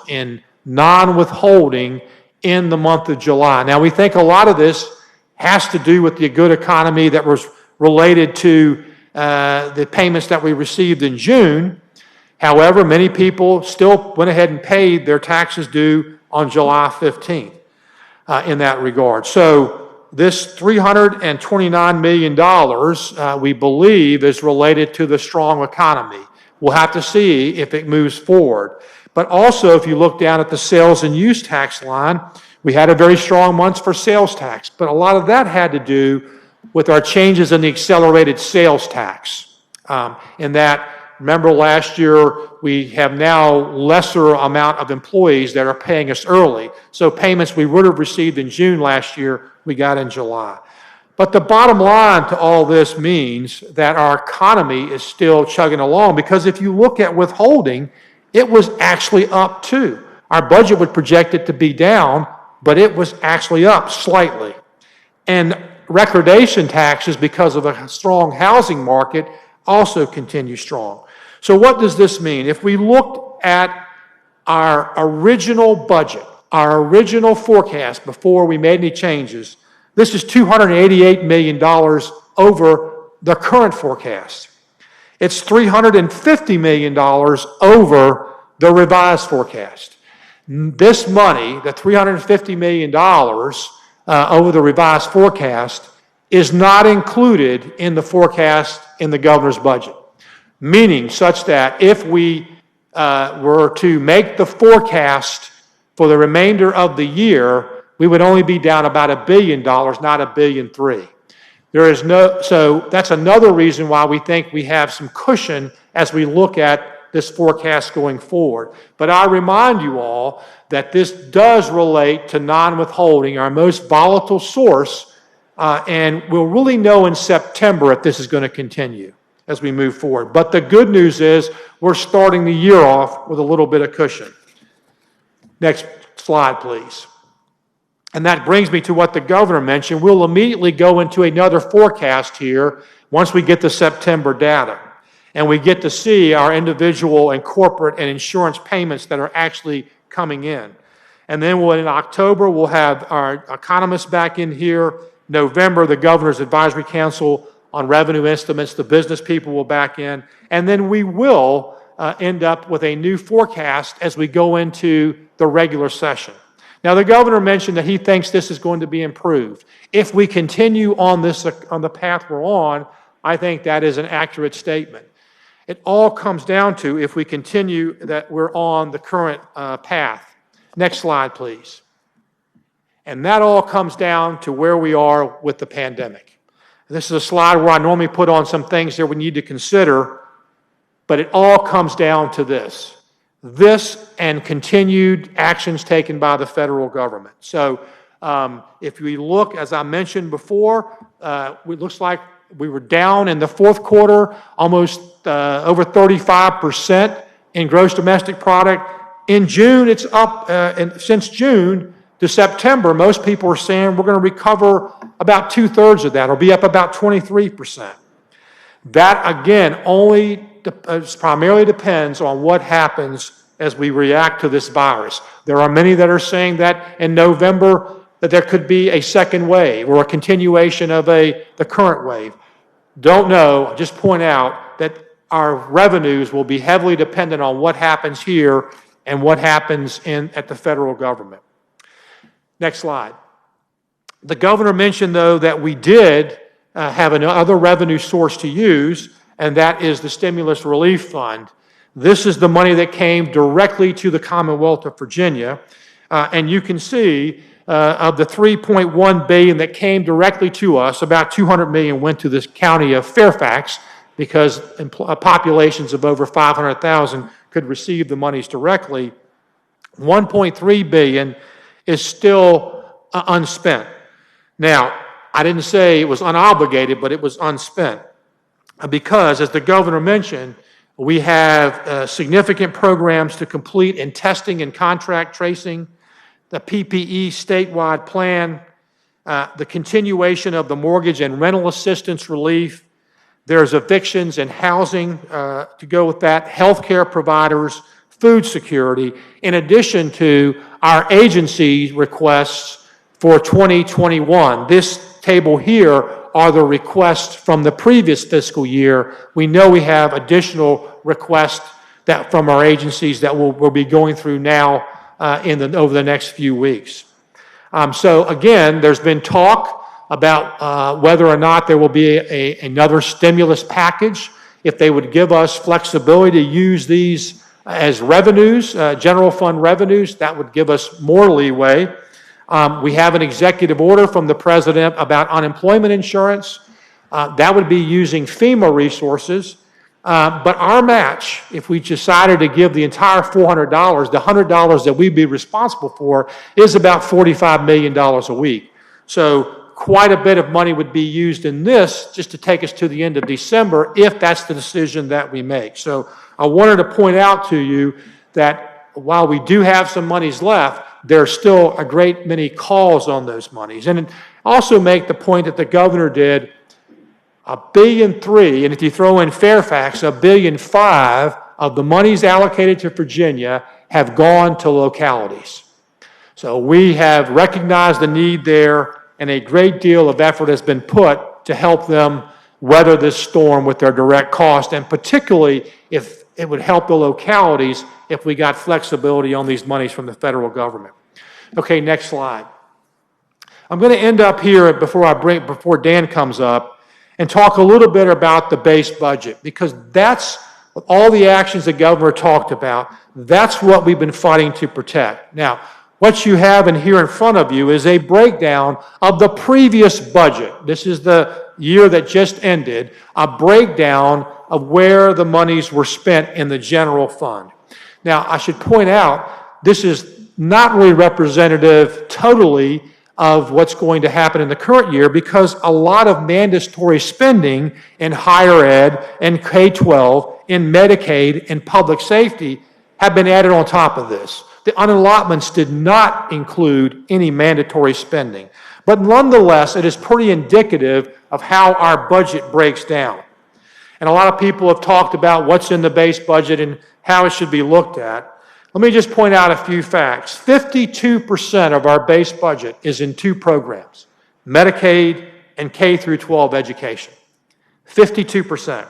I: in non-withholding in the month of July. Now, we think a lot of this has to do with the good economy that was related to the payments that we received in June. However, many people still went ahead and paid their taxes due on July 15th in that regard. So this $329 million, we believe, is related to the strong economy. We'll have to see if it moves forward. But also, if you look down at the sales and use tax line, we had a very strong month for sales tax, but a lot of that had to do with our changes in the accelerated sales tax. In that, remember last year, we have now lesser amount of employees that are paying us early. So payments we would have received in June last year, we got in July. But the bottom line to all this means that our economy is still chugging along, because if you look at withholding, it was actually up too. Our budget would project it to be down, but it was actually up slightly. And recordation taxes, because of a strong housing market, also continue strong. So what does this mean? If we looked at our original budget, our original forecast before we made any changes, this is $288 million over the current forecast. It's $350 million over the revised forecast. This money, the $350 million over the revised forecast, is not included in the forecast in the governor's budget, meaning such that if we were to make the forecast for the remainder of the year, we would only be down about $1 billion, not $1.3 billion. So that's another reason why we think we have some cushion as we look at this forecast going forward. But I remind you all that this does relate to non-withholding, our most volatile source, and we'll really know in September if this is going to continue as we move forward. But the good news is we're starting the year off with a little bit of cushion. Next slide, please. And that brings me to what the governor mentioned. We'll immediately go into another forecast here once we get the September data. And we get to see our individual and corporate and insurance payments that are actually coming in. And then in October, we'll have our economists back in here. November, the Governor's Advisory Council on Revenue Estimates, the business people will back in. And then we will end up with a new forecast as we go into the regular session. Now, the governor mentioned that he thinks this is going to be improved. If we continue on the path we're on, I think that is an accurate statement. It all comes down to if we continue that we're on the current path. Next slide, please. And that all comes down to where we are with the pandemic. This is a slide where I normally put on some things that we need to consider, but it all comes down to this. This and continued actions taken by the federal government. So if we look, as I mentioned before, it looks like we were down in the fourth quarter, almost over 35% in gross domestic product. In June, it's up, and since June to September, most people are saying we're going to recover about 2/3 of that, or be up about 23%. That, again, primarily depends on what happens as we react to this virus. There are many that are saying that in November that there could be a second wave or a continuation of the current wave. Don't know, just point out that our revenues will be heavily dependent on what happens here and what happens at the federal government. Next slide. The governor mentioned, though, that we did have another revenue source to use, and that is the Stimulus Relief Fund. This is the money that came directly to the Commonwealth of Virginia, and you can see of the $3.1 billion that came directly to us, about $200 million went to this county of Fairfax because populations of over 500,000 could receive the monies directly. $1.3 billion is still unspent. Now, I didn't say it was unobligated, but it was unspent because, as the governor mentioned, we have significant programs to complete in testing and contract tracing, the PPE statewide plan, the continuation of the mortgage and rental assistance relief. There's evictions and housing to go with that, healthcare providers, food security, in addition to our agency requests for 2021. This table here are the requests from the previous fiscal year. We know we have additional requests from our agencies that we'll be going through now over the next few weeks. So again, there's been talk about whether or not there will be another stimulus package, if they would give us flexibility to use these as revenues, general fund revenues, that would give us more leeway. We have an executive order from the president about unemployment insurance. That would be using FEMA resources. But our match, if we decided to give the entire $400, the $100 that we'd be responsible for, is about $45 million a week. So quite a bit of money would be used in this just to take us to the end of December if that's the decision that we make. So I wanted to point out to you that while we do have some monies left, there's still a great many calls on those monies. And also make the point that the governor did, $1.3 billion, and if you throw in Fairfax, $1.5 billion of the monies allocated to Virginia have gone to localities. So we have recognized the need there, and a great deal of effort has been put to help them weather this storm with their direct cost, and particularly if it would help the localities if we got flexibility on these monies from the federal government. Okay, next slide. I'm going to end up here before Dan comes up and talk a little bit about the base budget, because that's all the actions the governor talked about. That's what we've been fighting to protect. Now, what you have in here in front of you is a breakdown of the previous budget. This is the year that just ended, a breakdown of where the monies were spent in the general fund. Now, I should point out, this is not really representative totally of what's going to happen in the current year, because a lot of mandatory spending in higher ed and K-12, in Medicaid and public safety have been added on top of this. The unallotments did not include any mandatory spending. But nonetheless, it is pretty indicative of how our budget breaks down. And a lot of people have talked about what's in the base budget and how it should be looked at. Let me just point out a few facts. 52% of our base budget is in two programs, Medicaid and K through 12 education. 52%.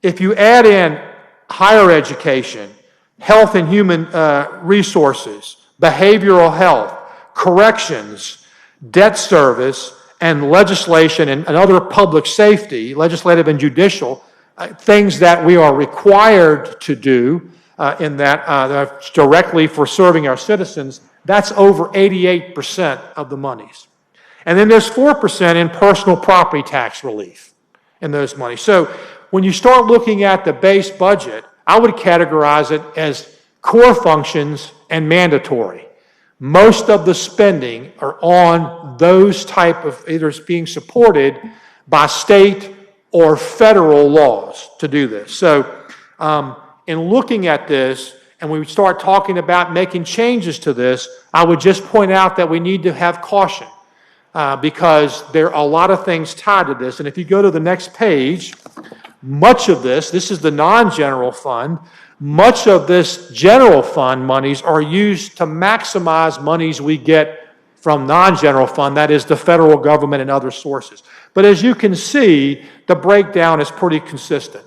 I: If you add in higher education, health and human resources, behavioral health, corrections, debt service, and legislation and other public safety, legislative and judicial, things that we are required to do in that directly for serving our citizens, that's over 88% of the monies. And then there's 4% in personal property tax relief in those monies. So when you start looking at the base budget, I would categorize it as core functions and mandatory. Most of the spending are on those type of, either being supported by state or federal laws to do this. So in looking at this, and we start talking about making changes to this, I would just point out that we need to have caution because there are a lot of things tied to this. And if you go to the next page, much of this is the non-general fund, much of this general fund monies are used to maximize monies we get from non-general fund, that is the federal government and other sources. But as you can see, the breakdown is pretty consistent.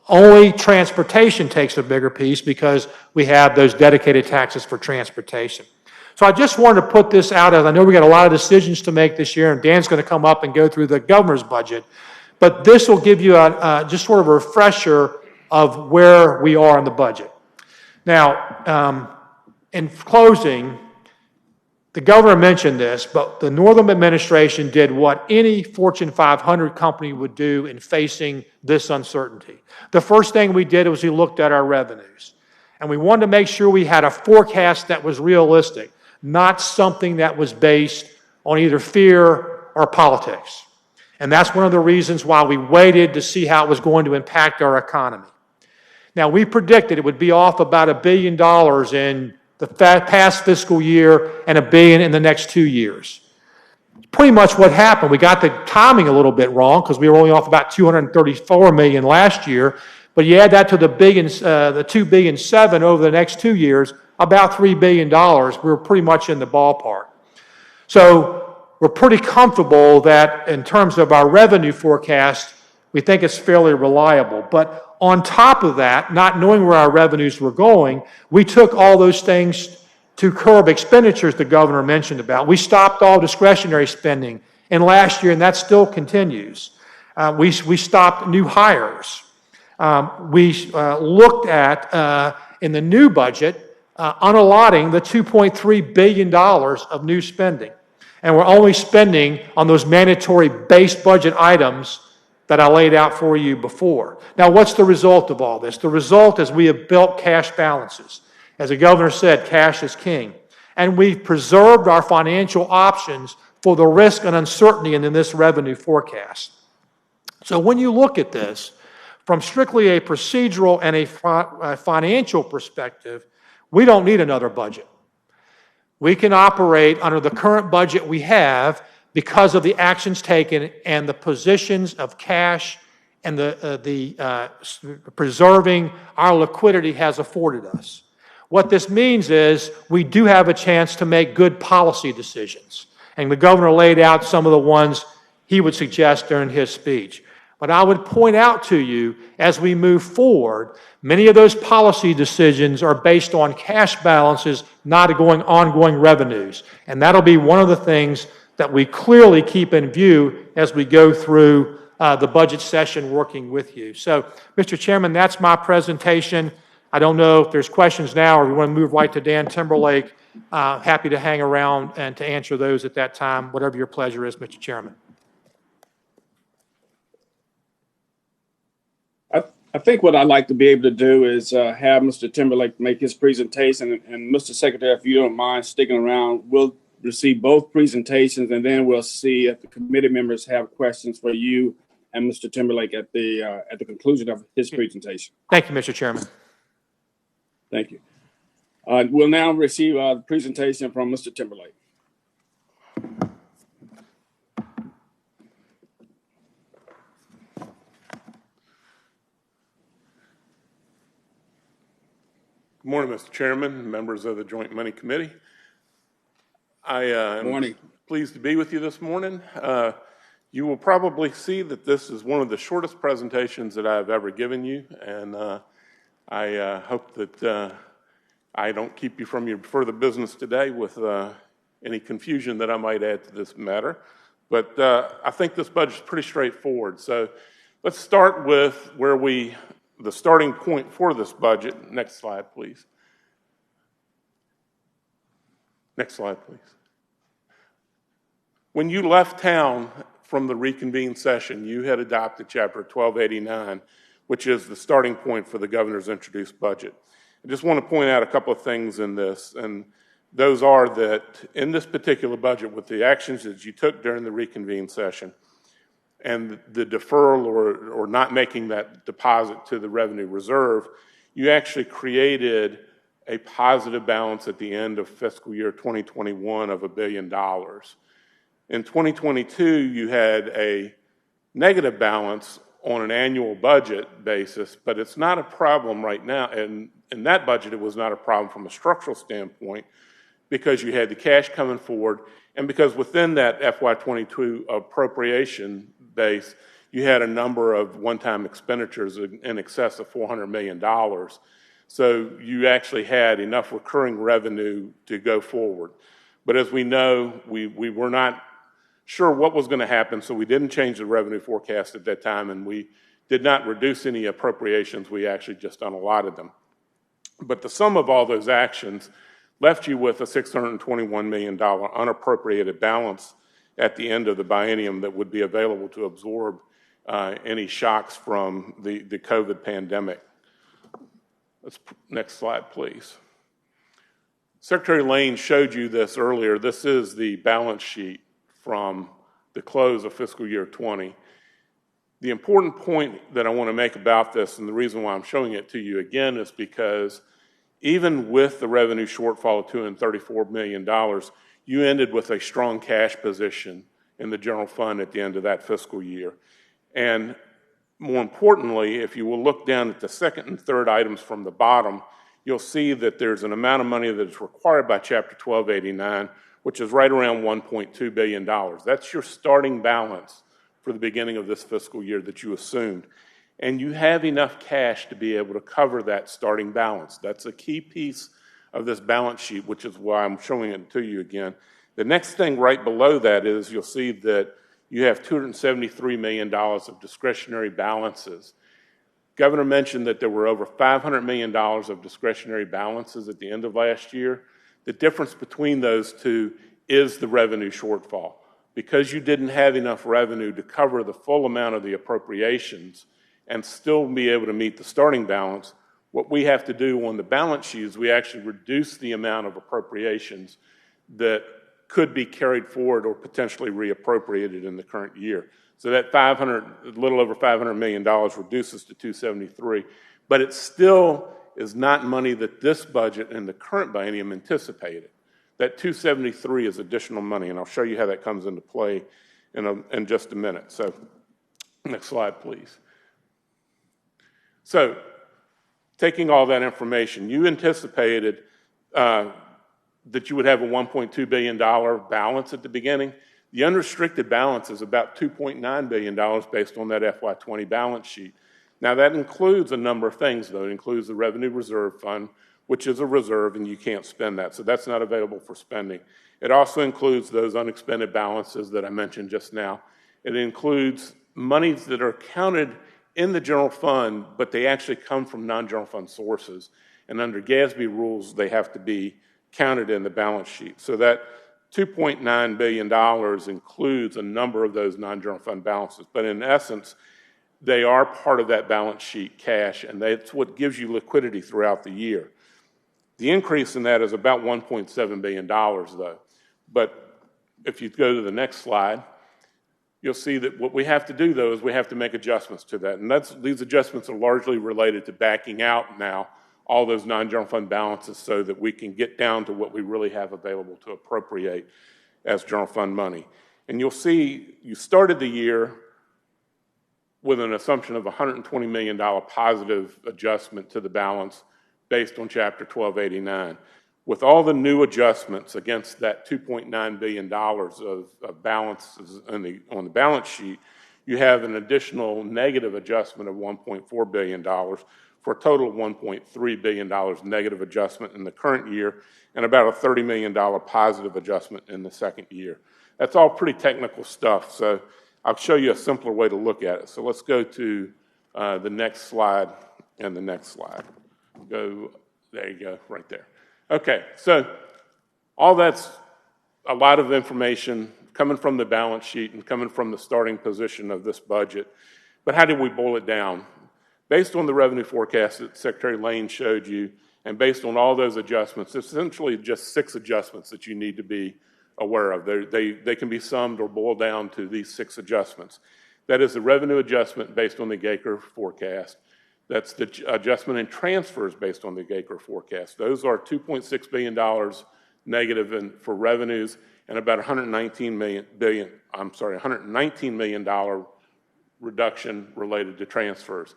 I: Only transportation takes a bigger piece because we have those dedicated taxes for transportation. So I just wanted to put this out, as I know we got a lot of decisions to make this year, and Dan's going to come up and go through the governor's budget. But this will give you just sort of a refresher of where we are in the budget. Now, in closing, the governor mentioned this, but the Northam administration did what any Fortune 500 company would do in facing this uncertainty. The first thing we did was we looked at our revenues. And we wanted to make sure we had a forecast that was realistic, not something that was based on either fear or politics. And that's one of the reasons why we waited to see how it was going to impact our economy. Now, we predicted it would be off about $1 billion in the past fiscal year and $1 billion in the next 2 years. Pretty much what happened. We got the timing a little bit wrong because we were only off about $234 million last year. But you add that to the $2.7 billion over the next 2 years, about $3 billion. We're pretty much in the ballpark. So we're pretty comfortable that in terms of our revenue forecast, we think it's fairly reliable. But on top of that, not knowing where our revenues were going, we took all those things to curb expenditures the governor mentioned about. We stopped all discretionary spending in last year, and that still continues. We stopped new hires. We looked at, in the new budget, unallotting the $2.3 billion of new spending. And we're only spending on those mandatory base budget items that I laid out for you before. Now, what's the result of all this? The result is we have built cash balances. As the governor said, cash is king. And we've preserved our financial options for the risk and uncertainty in this revenue forecast. So when you look at this, from strictly a procedural and a financial perspective, we don't need another budget. We can operate under the current budget we have because of the actions taken and the positions of cash and the preserving our liquidity has afforded us. What this means is we do have a chance to make good policy decisions. And the governor laid out some of the ones he would suggest during his speech. But I would point out to you, as we move forward, many of those policy decisions are based on cash balances, not ongoing revenues. And that'll be one of the things that we clearly keep in view as we go through the budget session working with you. So, Mr. Chairman, that's my presentation. I don't know if there's questions now or we want to move right to Dan Timberlake. Happy to hang around and to answer those at that time, whatever your pleasure is, Mr. Chairman.
A: I think what I'd like to be able to do is have Mr. Timberlake make his presentation. And Mr. Secretary, if you don't mind sticking around, we'll receive both presentations, and then we'll see if the committee members have questions for you and Mr. Timberlake at the conclusion of his presentation.
I: Thank you, Mr. Chairman.
A: Thank you. We'll now receive the presentation from Mr. Timberlake.
J: Good morning, Mr. Chairman, members of the Joint Money Committee. I am pleased to be with you this morning. You will probably see that this is one of the shortest presentations that I've ever given you, and I hope that I don't keep you from your further business today with any confusion that I might add to this matter. But I think this budget is pretty straightforward. So let's start with the starting point for this budget. Next slide, please. Next slide, please. When you left town from the reconvened session, you had adopted Chapter 1289, which is the starting point for the governor's introduced budget. I just want to point out a couple of things in this, and those are that in this particular budget, with the actions that you took during the reconvened session, and the deferral or not making that deposit to the revenue reserve, you actually created a positive balance at the end of fiscal year 2021 of $1 billion. In 2022, you had a negative balance on an annual budget basis, but it's not a problem right now. And in that budget, it was not a problem from a structural standpoint because you had the cash coming forward, and because within that FY22 appropriation base, you had a number of one-time expenditures in excess of $400 million. So you actually had enough recurring revenue to go forward. But as we know, we were not sure what was going to happen, so we didn't change the revenue forecast at that time, and we did not reduce any appropriations. We actually just unallotted them. But the sum of all those actions left you with a $621 million unappropriated balance at the end of the biennium that would be available to absorb any shocks from the COVID pandemic. Next slide, please. Secretary Lane showed you this earlier. This is the balance sheet from the close of fiscal year 20. The important point that I want to make about this, and the reason why I'm showing it to you again, is because even with the revenue shortfall of $234 million, you ended with a strong cash position in the general fund at the end of that fiscal year. And more importantly, if you will look down at the second and third items from the bottom, you'll see that there's an amount of money that is required by Chapter 1289, which is right around $1.2 billion. That's your starting balance for the beginning of this fiscal year that you assumed. And you have enough cash to be able to cover that starting balance. That's a key piece of this balance sheet, which is why I'm showing it to you again. The next thing right below that is you'll see that you have $273 million of discretionary balances. Governor mentioned that there were over $500 million of discretionary balances at the end of last year. The difference between those two is the revenue shortfall. Because you didn't have enough revenue to cover the full amount of the appropriations and still be able to meet the starting balance, what we have to do on the balance sheet is we actually reduce the amount of appropriations that could be carried forward or potentially reappropriated in the current year. So that a little over $500 million reduces to 273, but it still is not money that this budget and the current biennium anticipated. That 273 is additional money, and I'll show you how that comes into play in just a minute. So next slide, please. So taking all that information, you anticipated that you would have a $1.2 billion balance at the beginning. The unrestricted balance is about $2.9 billion based on that FY20 balance sheet. Now that includes a number of things, though. It includes the Revenue Reserve Fund, which is a reserve and you can't spend that, so that's not available for spending. It also includes those unexpended balances that I mentioned just now. It includes monies that are counted in the general fund, but they actually come from non-general fund sources. And under GASB rules, they have to be counted in the balance sheet. So that $2.9 billion includes a number of those non-general fund balances. But in essence, they are part of that balance sheet cash, and that's what gives you liquidity throughout the year. The increase in that is about $1.7 billion, though. But if you go to the next slide, you'll see that what we have to do, though, is we have to make adjustments to that. And these adjustments are largely related to backing out now all those non-general fund balances so that we can get down to what we really have available to appropriate as general fund money. And you'll see you started the year with an assumption of $120 million positive adjustment to the balance based on Chapter 1289. With all the new adjustments against that $2.9 billion of balances on the balance sheet, you have an additional negative adjustment of $1.4 billion for a total of $1.3 billion negative adjustment in the current year and about a $30 million positive adjustment in the second year. That's all pretty technical stuff, so I'll show you a simpler way to look at it. So let's go to the next slide and the next slide. There you go, right there. Okay, so all that's a lot of information coming from the balance sheet and coming from the starting position of this budget. But how did we boil it down? Based on the revenue forecast that Secretary Lane showed you, and based on all those adjustments, it's essentially just 6 adjustments that you need to be aware of. They can be summed or boiled down to these 6 adjustments. That is the revenue adjustment based on the Gaker forecast. That's the adjustment in transfers based on the Gaker forecast. Those are $2.6 billion negative for revenues and about $119 million reduction related to transfers.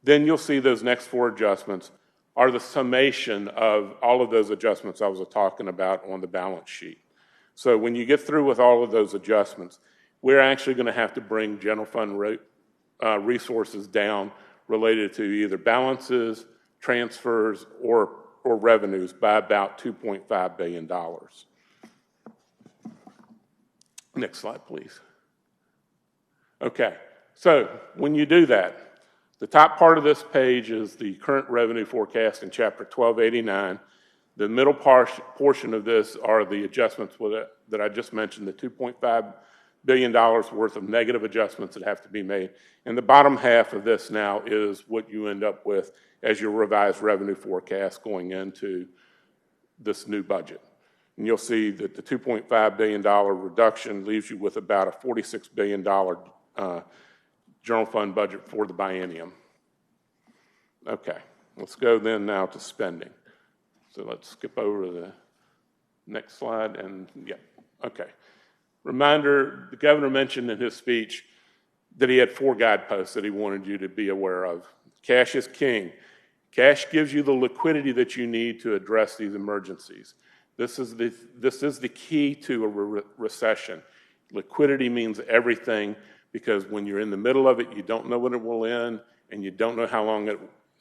J: Then you'll see those next 4 adjustments are the summation of all of those adjustments I was talking about on the balance sheet. So when you get through with all of those adjustments, we're actually going to have to bring general fund resources down related to either balances, transfers, or revenues by about $2.5 billion. Next slide, please. Okay, so when you do that, the top part of this page is the current revenue forecast in Chapter 1289. The middle portion of this are the adjustments that I just mentioned, the $2.5 billion worth of negative adjustments that have to be made. And the bottom half of this now is what you end up with as your revised revenue forecast going into this new budget. And you'll see that the $2.5 billion reduction leaves you with about a $46 billion general fund budget for the biennium. Okay, let's go then now to spending. So let's skip over to the next slide and yeah, okay. Reminder, the governor mentioned in his speech that he had 4 guideposts that he wanted you to be aware of. Cash is king. Cash gives you the liquidity that you need to address these emergencies. This is the key to a recession. Liquidity means everything because when you're in the middle of it, you don't know when it will end and you don't know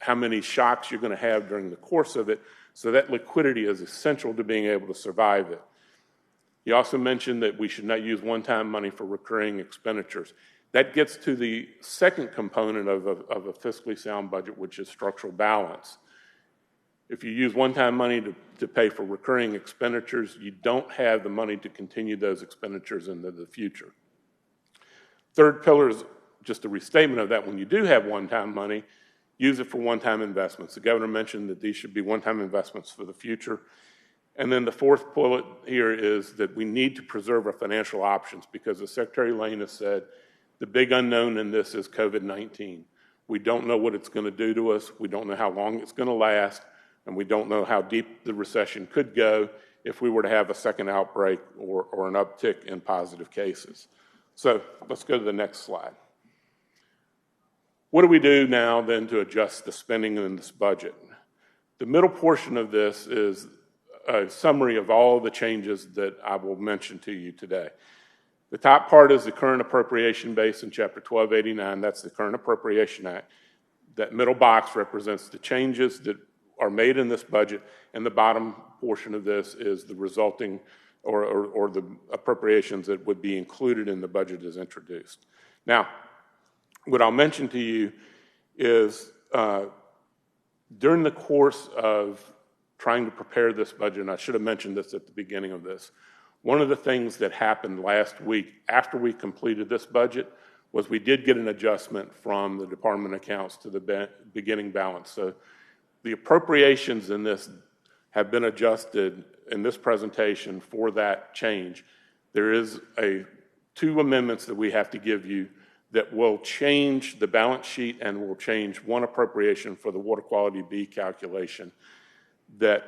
J: how many shocks you're going to have during the course of it. So that liquidity is essential to being able to survive it. He also mentioned that we should not use one-time money for recurring expenditures. That gets to the second component of a fiscally sound budget, which is structural balance. If you use one-time money to pay for recurring expenditures, you don't have the money to continue those expenditures into the future. Third pillar is just a restatement of that. When you do have one-time money, use it for one-time investments. The governor mentioned that these should be one-time investments for the future. And then the fourth bullet here is that we need to preserve our financial options because as Secretary Lane has said, the big unknown in this is COVID-19. We don't know what it's going to do to us. We don't know how long it's going to last. And we don't know how deep the recession could go if we were to have a second outbreak or an uptick in positive cases. So let's go to the next slide. What do we do now then to adjust the spending in this budget? The middle portion of this is a summary of all the changes that I will mention to you today. The top part is the current appropriation base in Chapter 1289. That's the current appropriation act. That middle box represents the changes that are made in this budget, and the bottom portion of this is the resulting or the appropriations that would be included in the budget as introduced. Now, what I'll mention to you is during the course of trying to prepare this budget, and I should have mentioned this at the beginning of this, one of the things that happened last week after we completed this budget was we did get an adjustment from the Department of Accounts to the beginning balance. So the appropriations in this have been adjusted in this presentation for that change. There is 2 amendments that we have to give you that will change the balance sheet and will change one appropriation for the Water Quality B calculation that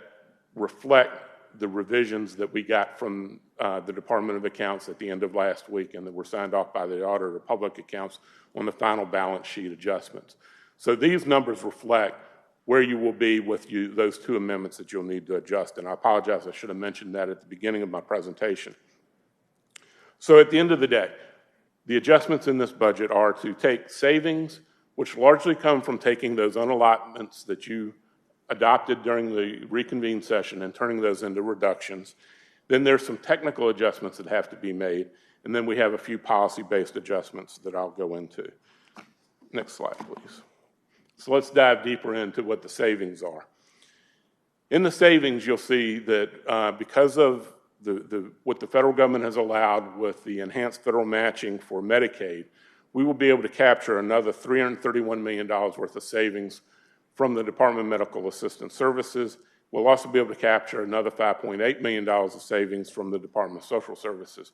J: reflect the revisions that we got from the Department of Accounts at the end of last week and that were signed off by the Auditor of Public Accounts on the final balance sheet adjustments. So these numbers reflect where you will be with those two amendments that you'll need to adjust. And I apologize, I should have mentioned that at the beginning of my presentation. So at the end of the day, the adjustments in this budget are to take savings, which largely come from taking those unallotments that you adopted during the reconvened session and turning those into reductions. Then there's some technical adjustments that have to be made, and then we have a few policy-based adjustments that I'll go into. Next slide, please. So let's dive deeper into what the savings are. In the savings, you'll see that because of what the federal government has allowed with the enhanced federal matching for Medicaid, we will be able to capture another $331 million worth of savings from the Department of Medical Assistance Services. We'll also be able to capture another $5.8 million of savings from the Department of Social Services.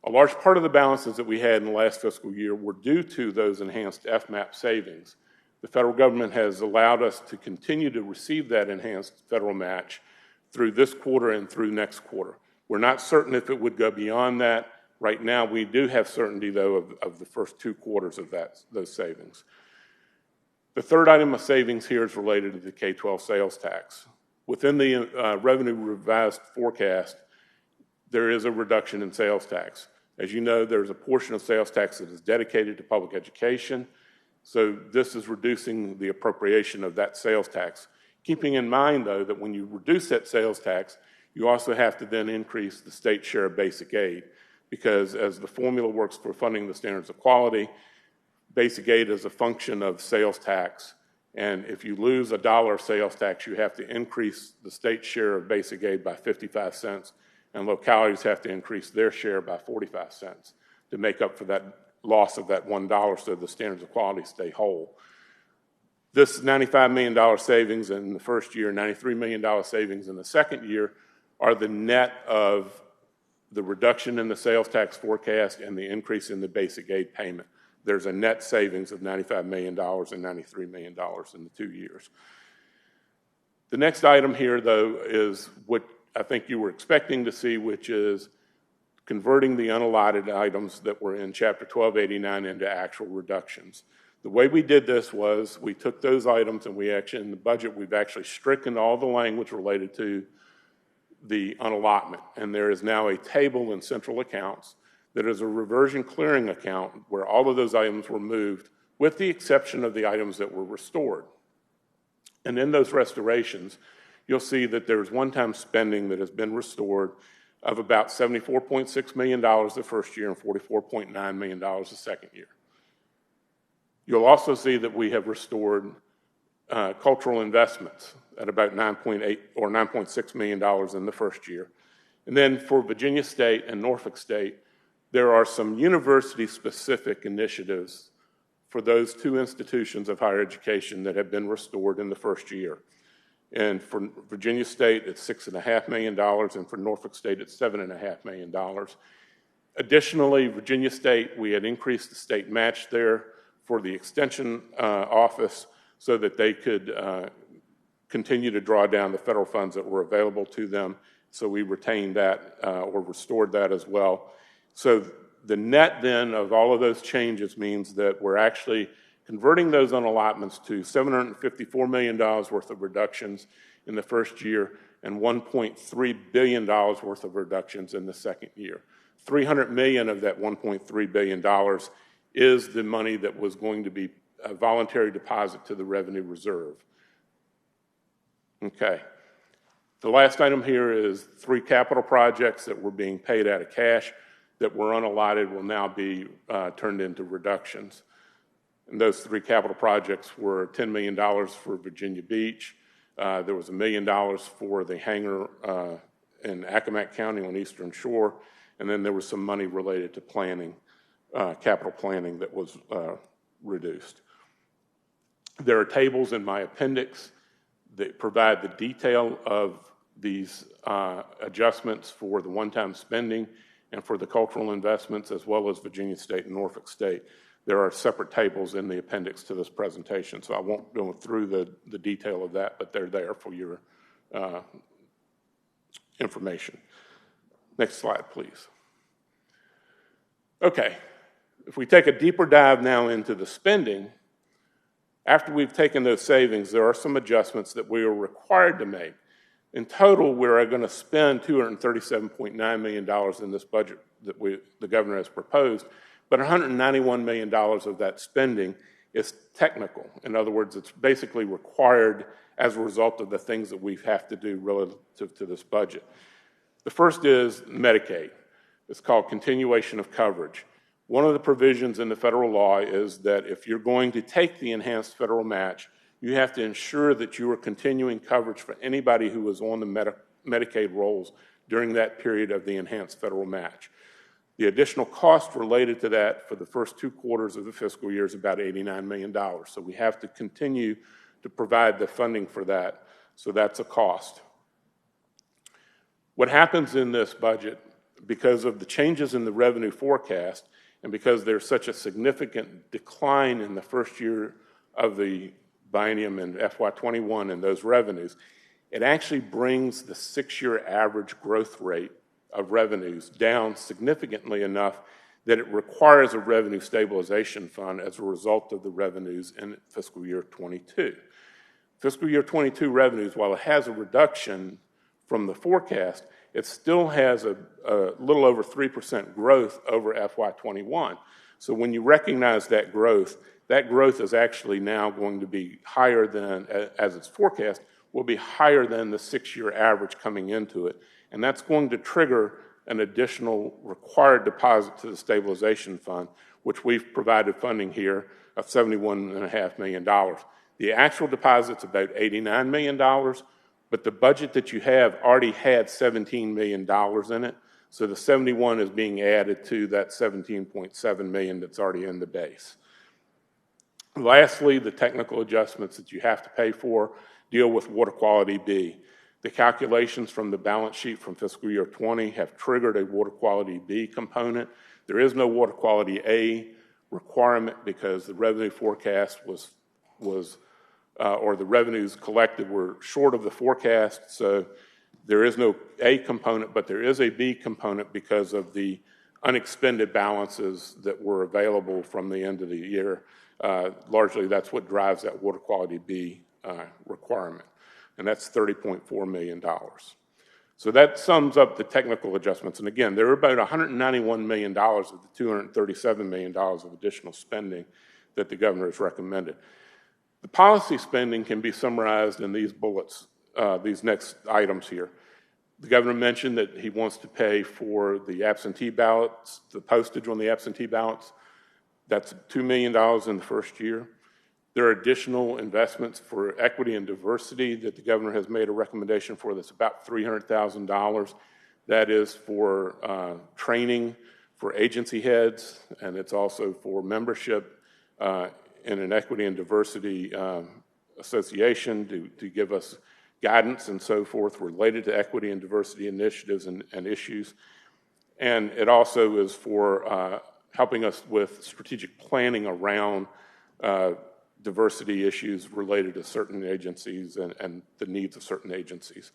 J: A large part of the balances that we had in the last fiscal year were due to those enhanced FMAP savings. The federal government has allowed us to continue to receive that enhanced federal match through this quarter and through next quarter. We're not certain if it would go beyond that. Right now, we do have certainty, though, of the first 2 quarters of those savings. The third item of savings here is related to the K-12 sales tax. Within the revenue revised forecast, there is a reduction in sales tax. As you know, there's a portion of sales tax that is dedicated to public education. So this is reducing the appropriation of that sales tax. Keeping in mind, though, that when you reduce that sales tax, you also have to then increase the state share of basic aid, because as the formula works for funding the standards of quality, basic aid is a function of sales tax. And if you lose $1 of sales tax, you have to increase the state share of basic aid by 55 cents, and localities have to increase their share by 45 cents to make up for that loss of that $1 so the standards of quality stay whole. This $95 million savings in the first year, $93 million savings in the second year are the net of the reduction in the sales tax forecast and the increase in the basic aid payment. There's a net savings of $95 million and $93 million in the 2 years. The next item here, though, is what I think you were expecting to see, which is converting the unallotted items that were in Chapter 1289 into actual reductions. The way we did this was we took those items and we actually, in the budget, we've actually stricken all the language related to the unallotment. And there is now a table in central accounts that is a reversion clearing account where all of those items were moved, with the exception of the items that were restored. And in those restorations, you'll see that there's one-time spending that has been restored of about $74.6 million the first year and $44.9 million the second year. You'll also see that we have restored cultural investments at about $9.8 or $9.6 million in the first year. And then for Virginia State and Norfolk State, there are some university-specific initiatives for those 2 institutions of higher education that have been restored in the first year. And for Virginia State, it's $6.5 million, and for Norfolk State, it's $7.5 million. Additionally, Virginia State, we had increased the state match there for the extension office so that they could continue to draw down the federal funds that were available to them. So we retained that or restored that as well. So the net then of all of those changes means that we're actually converting those unallotments to $754 million worth of reductions in the first year and $1.3 billion worth of reductions in the second year. $300 million of that $1.3 billion is the money that was going to be a voluntary deposit to the revenue reserve. Okay. The last item here is 3 capital projects that were being paid out of cash that were unallotted will now be turned into reductions. And those 3 capital projects were $10 million for Virginia Beach. There was $1 million for the hangar in Accomack County on Eastern Shore. And then there was some money related to planning, capital planning that was reduced. There are tables in my appendix that provide the detail of these adjustments for the one-time spending and for the cultural investments, as well as Virginia State and Norfolk State. There are separate tables in the appendix to this presentation, so I won't go through the detail of that, but they're there for your information. Next slide, please. Okay, if we take a deeper dive now into the spending, after we've taken those savings, there are some adjustments that we are required to make. In total, we're going to spend $237.9 million in this budget that the governor has proposed, but $191 million of that spending is technical. In other words, it's basically required as a result of the things that we have to do relative to this budget. The first is Medicaid. It's called continuation of coverage. One of the provisions in the federal law is that if you're going to take the enhanced federal match, you have to ensure that you are continuing coverage for anybody who was on the Medicaid rolls during that period of the enhanced federal match. The additional cost related to that for the first 2 quarters of the fiscal year is about $89 million. So we have to continue to provide the funding for that. So that's a cost. What happens in this budget, because of the changes in the revenue forecast, and because there's such a significant decline in the first year of the biennium in FY21 and those revenues, it actually brings the 6-year average growth rate of revenues down significantly enough that it requires a revenue stabilization fund as a result of the revenues in fiscal year 22. Fiscal year 22 revenues, while it has a reduction from the forecast, it still has a little over 3% growth over FY21. So when you recognize that growth is actually now going to be higher than, as it's forecast, will be higher than the 6-year average coming into it. And that's going to trigger an additional required deposit to the stabilization fund, which we've provided funding here of $71.5 million. The actual deposit's about $89 million, but the budget that you have already had $17 million in it. So the 71 is being added to that 17.7 million that's already in the base. Lastly, the technical adjustments that you have to pay for deal with Water Quality B. The calculations from the balance sheet from fiscal year 20 have triggered a Water Quality B component. There is no Water Quality A requirement because the revenue forecast or the revenues collected were short of the forecast, so there is no A component, but there is a B component because of the unexpended balances that were available from the end of the year. Largely, that's what drives that Water Quality B requirement, and that's $30.4 million. So that sums up the technical adjustments. And again, there are about $191 million of the $237 million of additional spending that the governor has recommended. The policy spending can be summarized in these bullets, these next items here. The governor mentioned that he wants to pay for the absentee ballots, the postage on the absentee ballots. That's $2 million in the first year. There are additional investments for equity and diversity that the governor has made a recommendation for that's about $300,000. That is for training for agency heads, and it's also for membership in an equity and diversity association to give us guidance and so forth related to equity and diversity initiatives and issues. And it also is for helping us with strategic planning around diversity issues related to certain agencies and the needs of certain agencies.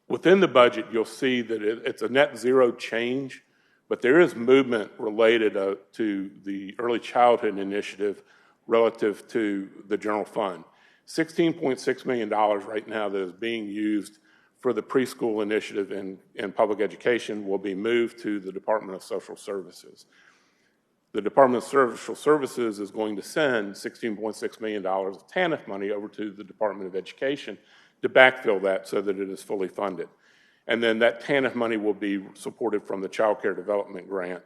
J: Within the budget, you'll see that it's a net zero change, but there is movement related to the early childhood initiative relative to the general fund. $16.6 million right now that is being used for the preschool initiative in public education will be moved to the Department of Social Services. The Department of Social Services is going to send $16.6 million of TANF money over to the Department of Education to backfill that so that it is fully funded. And then that TANF money will be supported from the Child Care Development Grant.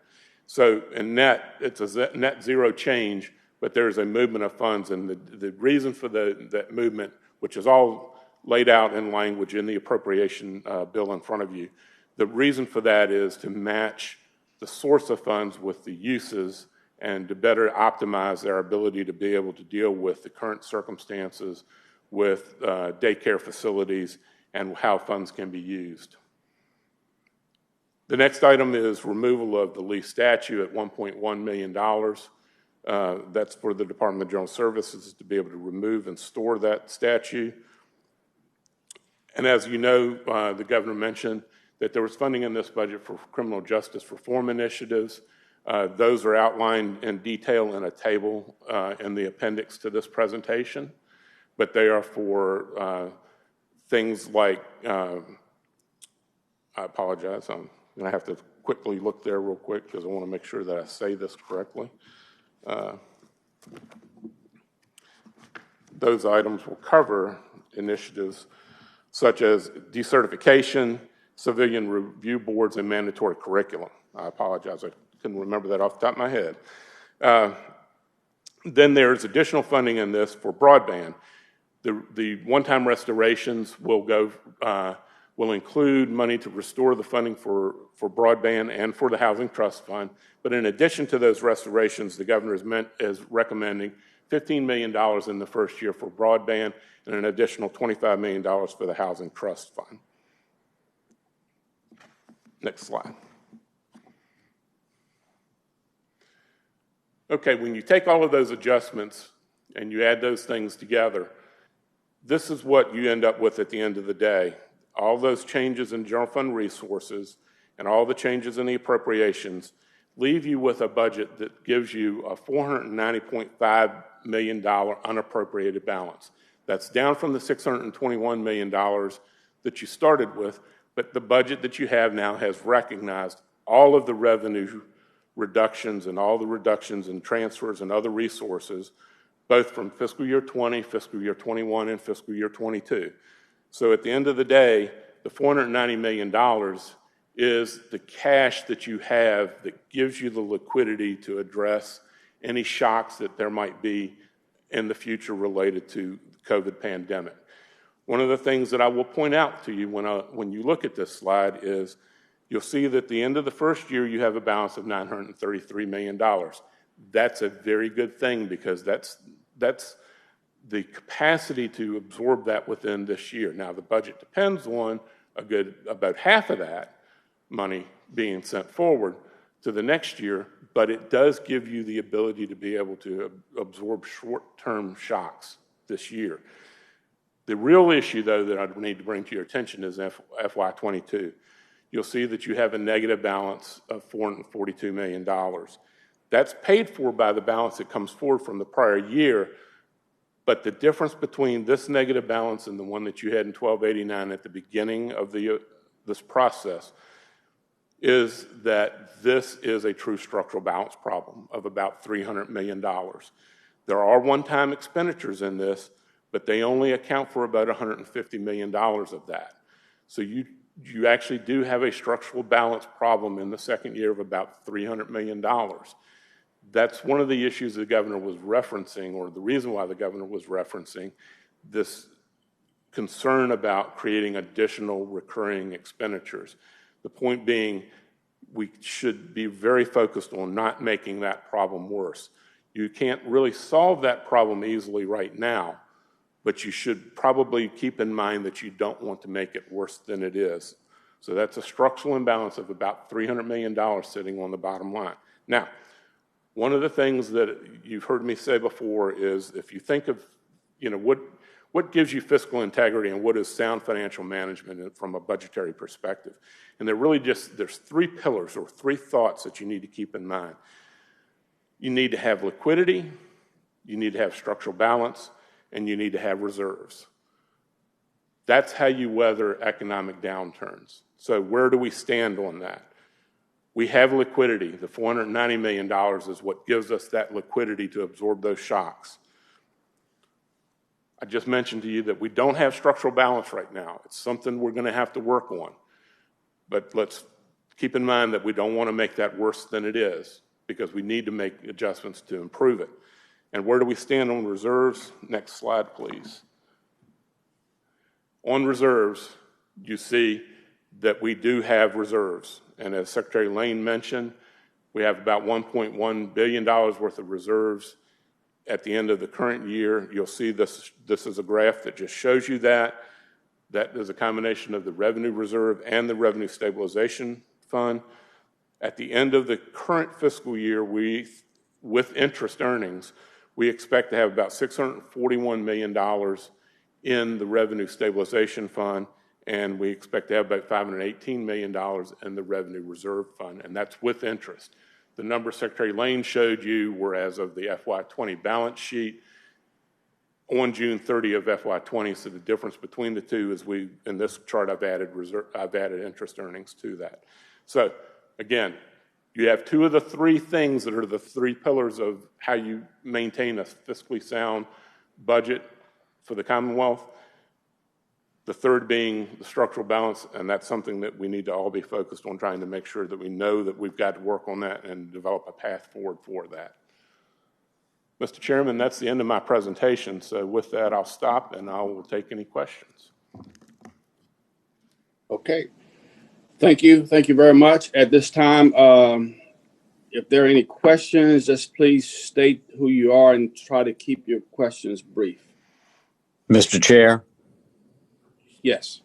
J: So in net, it's a net zero change, but there's a movement of funds. And the reason for that movement, which is all laid out in language in the appropriation bill in front of you, the reason for that is to match the source of funds with the uses and to better optimize our ability to be able to deal with the current circumstances with daycare facilities and how funds can be used. The next item is removal of the lease statue at $1.1 million. That's for the Department of General Services to be able to remove and store that statue. And as you know, the governor mentioned that there was funding in this budget for criminal justice reform initiatives. Those are outlined in detail in a table in the appendix to this presentation, but they are for things like, I apologize, I'm going to have to quickly look there real quick because I want to make sure that I say this correctly. Those items will cover initiatives such as decertification, civilian review boards, and mandatory curriculum. I apologize, I couldn't remember that off the top of my head. Then there's additional funding in this for broadband. The one-time restorations will include money to restore the funding for broadband and for the Housing Trust Fund. But in addition to those restorations, the governor is recommending $15 million in the first year for broadband and an additional $25 million for the Housing Trust Fund. Next slide. Okay, when you take all of those adjustments and you add those things together, this is what you end up with at the end of the day. All those changes in general fund resources and all the changes in the appropriations leave you with a budget that gives you a $490.5 million unappropriated balance. That's down from the $621 million that you started with, but the budget that you have now has recognized all of the revenue reductions and all the reductions in transfers and other resources, both from fiscal year 20, fiscal year 21, and fiscal year 22. So at the end of the day, the $490 million is the cash that you have that gives you the liquidity to address any shocks that there might be in the future related to the COVID pandemic. One of the things that I will point out to you when you look at this slide is you'll see that at the end of the first year, you have a balance of $933 million. That's a very good thing because that's the capacity to absorb that within this year. Now, the budget depends on about half of that money being sent forward to the next year, but it does give you the ability to be able to absorb short-term shocks this year. The real issue, though, that I need to bring to your attention is FY22. You'll see that you have a negative balance of $442 million. That's paid for by the balance that comes forward from the prior year, but the difference between this negative balance and the one that you had in 1289 at the beginning of this process is that this is a true structural balance problem of about $300 million. There are one-time expenditures in this, but they only account for about $150 million of that. So you actually do have a structural balance problem in the second year of about $300 million. That's one of the issues the governor was referencing, or the reason why the governor was referencing this concern about creating additional recurring expenditures. The point being, we should be very focused on not making that problem worse. You can't really solve that problem easily right now, but you should probably keep in mind that you don't want to make it worse than it is. So that's a structural imbalance of about $300 million sitting on the bottom line. Now, one of the things that you've heard me say before is if you think of, what gives you fiscal integrity and what is sound financial management from a budgetary perspective. And there's three pillars or three thoughts that you need to keep in mind. You need to have liquidity, you need to have structural balance, and you need to have reserves. That's how you weather economic downturns. So where do we stand on that? We have liquidity. The $490 million is what gives us that liquidity to absorb those shocks. I just mentioned to you that we don't have structural balance right now. It's something we're going to have to work on. But let's keep in mind that we don't want to make that worse than it is because we need to make adjustments to improve it. And where do we stand on reserves? Next slide, please. On reserves, you see that we do have reserves. And as Secretary Lane mentioned, we have about $1.1 billion worth of reserves at the end of the current year. You'll see this is a graph that just shows you that. That is a combination of the revenue reserve and the revenue stabilization fund. At the end of the current fiscal year, with interest earnings, we expect to have about $641 million in the Revenue Stabilization Fund, and we expect to have about $518 million in the Revenue Reserve Fund, and that's with interest. The numbers Secretary Lane showed you were as of the FY20 balance sheet on June 30 of FY20, so the difference between the two is in this chart, I've added interest earnings to that. So again, you have two of the three things that are the three pillars of how you maintain a fiscally sound budget for the Commonwealth. The third being the structural balance, and that's something that we need to all be focused on, trying to make sure that we know that we've got to work on that and develop a path forward for that. Mr. Chairman, that's the end of my presentation. So with that, I'll stop and I will take any questions.
A: Okay. Thank you. Thank you very much. At this time, if there are any questions, just please state who you are and try to keep your questions brief.
F: Mr. Chair.
A: Yes.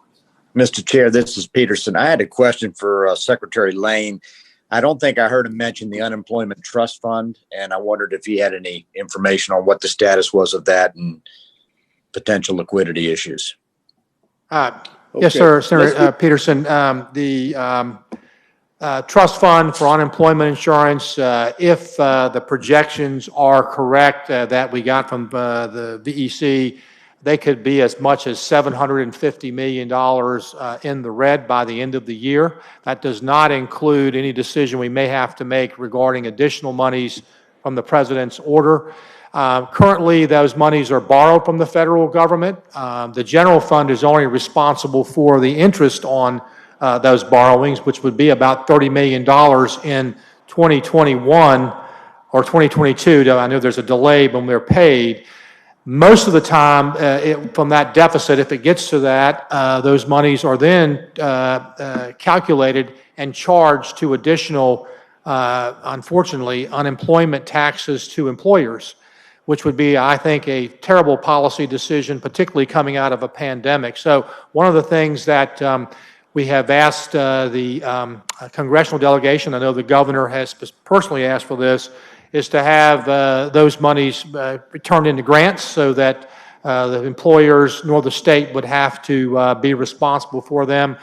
F: Mr. Chair, this is Peterson. I had a question for Secretary Lane. I don't think I heard him mention the Unemployment Trust Fund, and I wondered if he had any information on what the status was of that and potential liquidity issues.
I: Yes, sir, Senator Peterson. The trust fund for unemployment insurance, if the projections are correct that we got from the VEC, they could be as much as $750 million in the red by the end of the year. That does not include any decision we may have to make regarding additional monies from the President's order. Currently, those monies are borrowed from the federal government. The general fund is only responsible for the interest on those borrowings, which would be about $30 million in 2021 or 2022. I know there's a delay when they're paid. Most of the time, from that deficit, if it gets to that, those monies are then calculated and charged to additional, unfortunately, unemployment taxes to employers, which would be, I think, a terrible policy decision, particularly coming out of a pandemic. So one of the things that we have asked the congressional delegation, I know the governor has personally asked for this, is to have those monies turned into grants so that the employers nor the state would have to be responsible for them.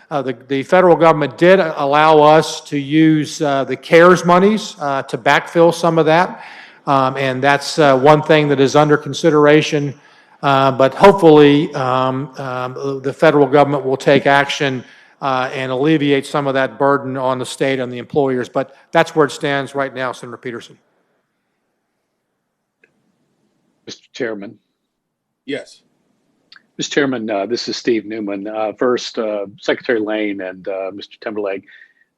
I: The federal government did allow us to use the CARES monies to backfill some of that, and that's one thing that is under consideration. But hopefully the federal government will take action and alleviate some of that burden on the state and the employers. But that's where it stands right now, Senator Peterson.
K: Mr. Chairman.
A: Yes.
K: Mr. Chairman, this is Steve Newman. First, Secretary Lane and Mr. Timberlake,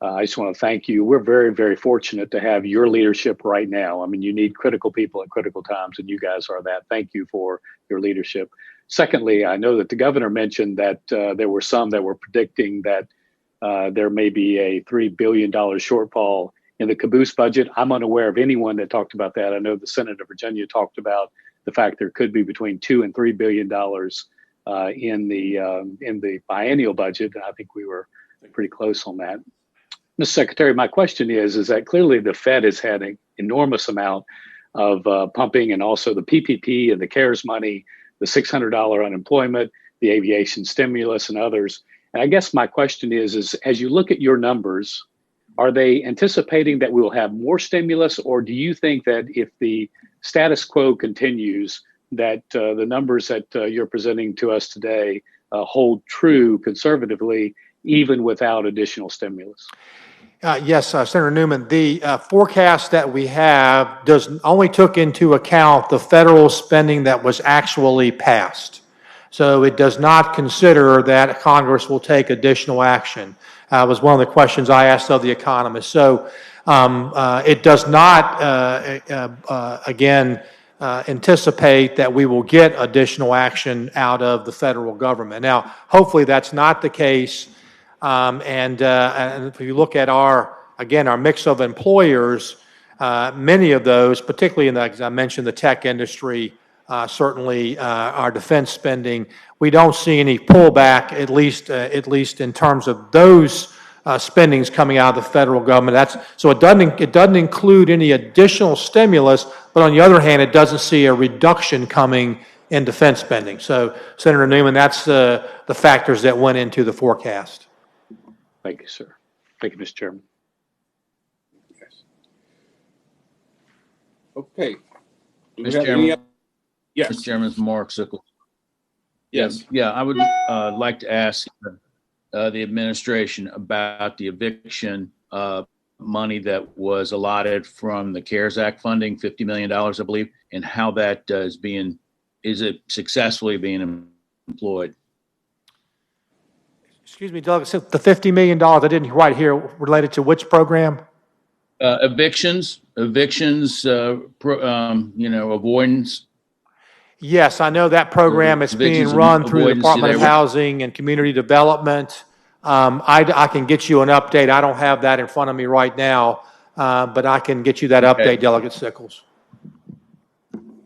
K: I just want to thank you. We're very, very fortunate to have your leadership right now. I mean, you need critical people at critical times, and you guys are that. Thank you for your leadership. Secondly, I know that the governor mentioned that there were some that were predicting that there may be a $3 billion shortfall in the caboose budget. I'm unaware of anyone that talked about that. I know the Senate of Virginia talked about the fact there could be between $2 and $3 billion in the biennial budget. I think we were pretty close on that. Mr. Secretary, my question is that clearly the Fed has had an enormous amount of pumping, and also the PPP and the CARES money, the $600 unemployment, the aviation stimulus, and others. And I guess my question is as you look at your numbers, are they anticipating that we'll have more stimulus, or do you think that if the status quo continues, that the numbers that you're presenting to us today hold true conservatively, even without additional stimulus?
I: Yes, Senator Newman, the forecast that we have only took into account the federal spending that was actually passed. So it does not consider that Congress will take additional action. Was one of the questions I asked of the economists. So it does not, anticipate that we will get additional action out of the federal government. Now, hopefully that's not the case. And if you look at our mix of employers, many of those, particularly as I mentioned, the tech industry, certainly our defense spending, we don't see any pullback, at least in terms of those spendings coming out of the federal government. So it doesn't include any additional stimulus, but on the other hand, it doesn't see a reduction coming in defense spending. So, Senator Newman, that's the factors that went into the forecast.
K: Thank you, sir. Thank you, Mr. Chairman.
A: Yes. Okay. Do we
L: Mr.
A: have
L: Chairman.
A: any other? Yes.
L: Mr. Chairman, it's Mark Sickles.
A: Yes.
L: Yeah, I would like to ask the administration about the eviction money that was allotted from the CARES Act funding, $50 million, I believe, and how that is it successfully being employed?
I: Excuse me, Doug, so the $50 million I didn't write here related to which program?
L: Evictions, avoidance.
I: Yes, I know that program is being
L: Evictions and
I: run through the
L: avoidance,
I: Department of
L: they were-
I: Housing and Community Development. I can get you an update. I don't have that in front of me right now, but I can get you that
L: Okay.
I: update, Delegate Sickles.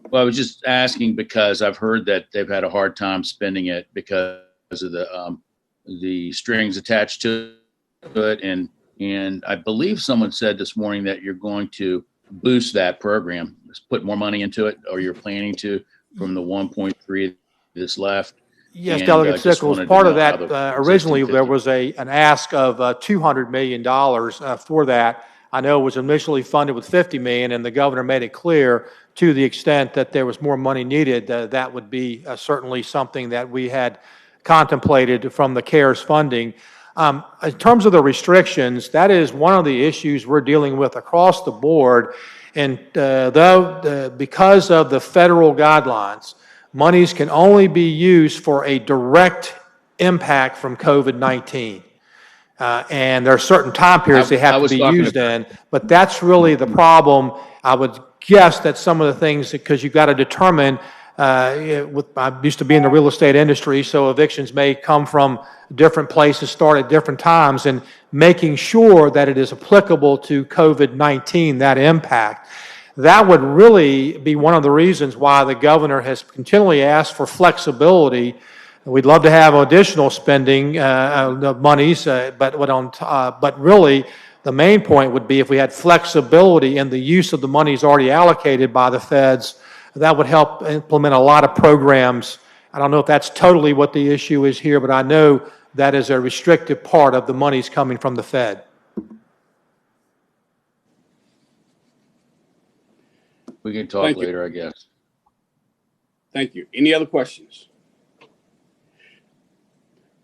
L: Well, I was just asking because I've heard that they've had a hard time spending it because of the strings attached to it, and I believe someone said this morning that you're going to boost that program, put more money into it, or you're planning to from the 1.3 that's left.
I: Yes,
L: And,
I: Delegate
L: just
I: Sickles,
L: wanted to
I: part of
L: know how
I: that,
L: the
I: originally
L: existing
I: there was an ask of $200 million for that. I know it was initially funded with $50 million, and the governor made it clear to the extent that there was more money needed, that would be certainly something that we had contemplated from the CARES funding. In terms of the restrictions, that is one of the issues we're dealing with across the board. And because of the federal guidelines, monies can only be used for a direct impact from COVID-19. And there are certain time periods they have to be used in, but that's really the problem. I would guess that some of the things, because you've got to determine, I used to be in the real estate industry, so evictions may come from different places, start at different times, and making sure that it is applicable to COVID-19, that impact. That would really be one of the reasons why the governor has continually asked for flexibility. We'd love to have additional spending monies, but really the main point would be if we had flexibility in the use of the monies already allocated by the feds, that would help implement a lot of programs. I don't know if that's totally what the issue is here, but I know that is a restrictive part of the monies coming from the Fed.
L: We can talk
A: Thank you.
L: later, I guess.
A: Thank you. Any other questions?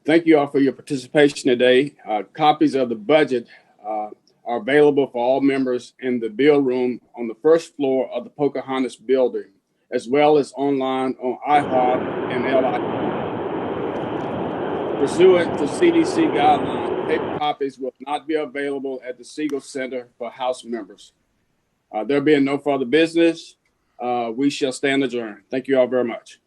A: Thank you all for your participation today. Copies of the budget are available for all members in the bill room on the first floor of the Pocahontas building, as well as online on iHeart and LI. Pursuant to CDC guidelines, paper copies will not be available at the Siegel Center for House members. There being no further business, we shall stand adjourned. Thank you all very much.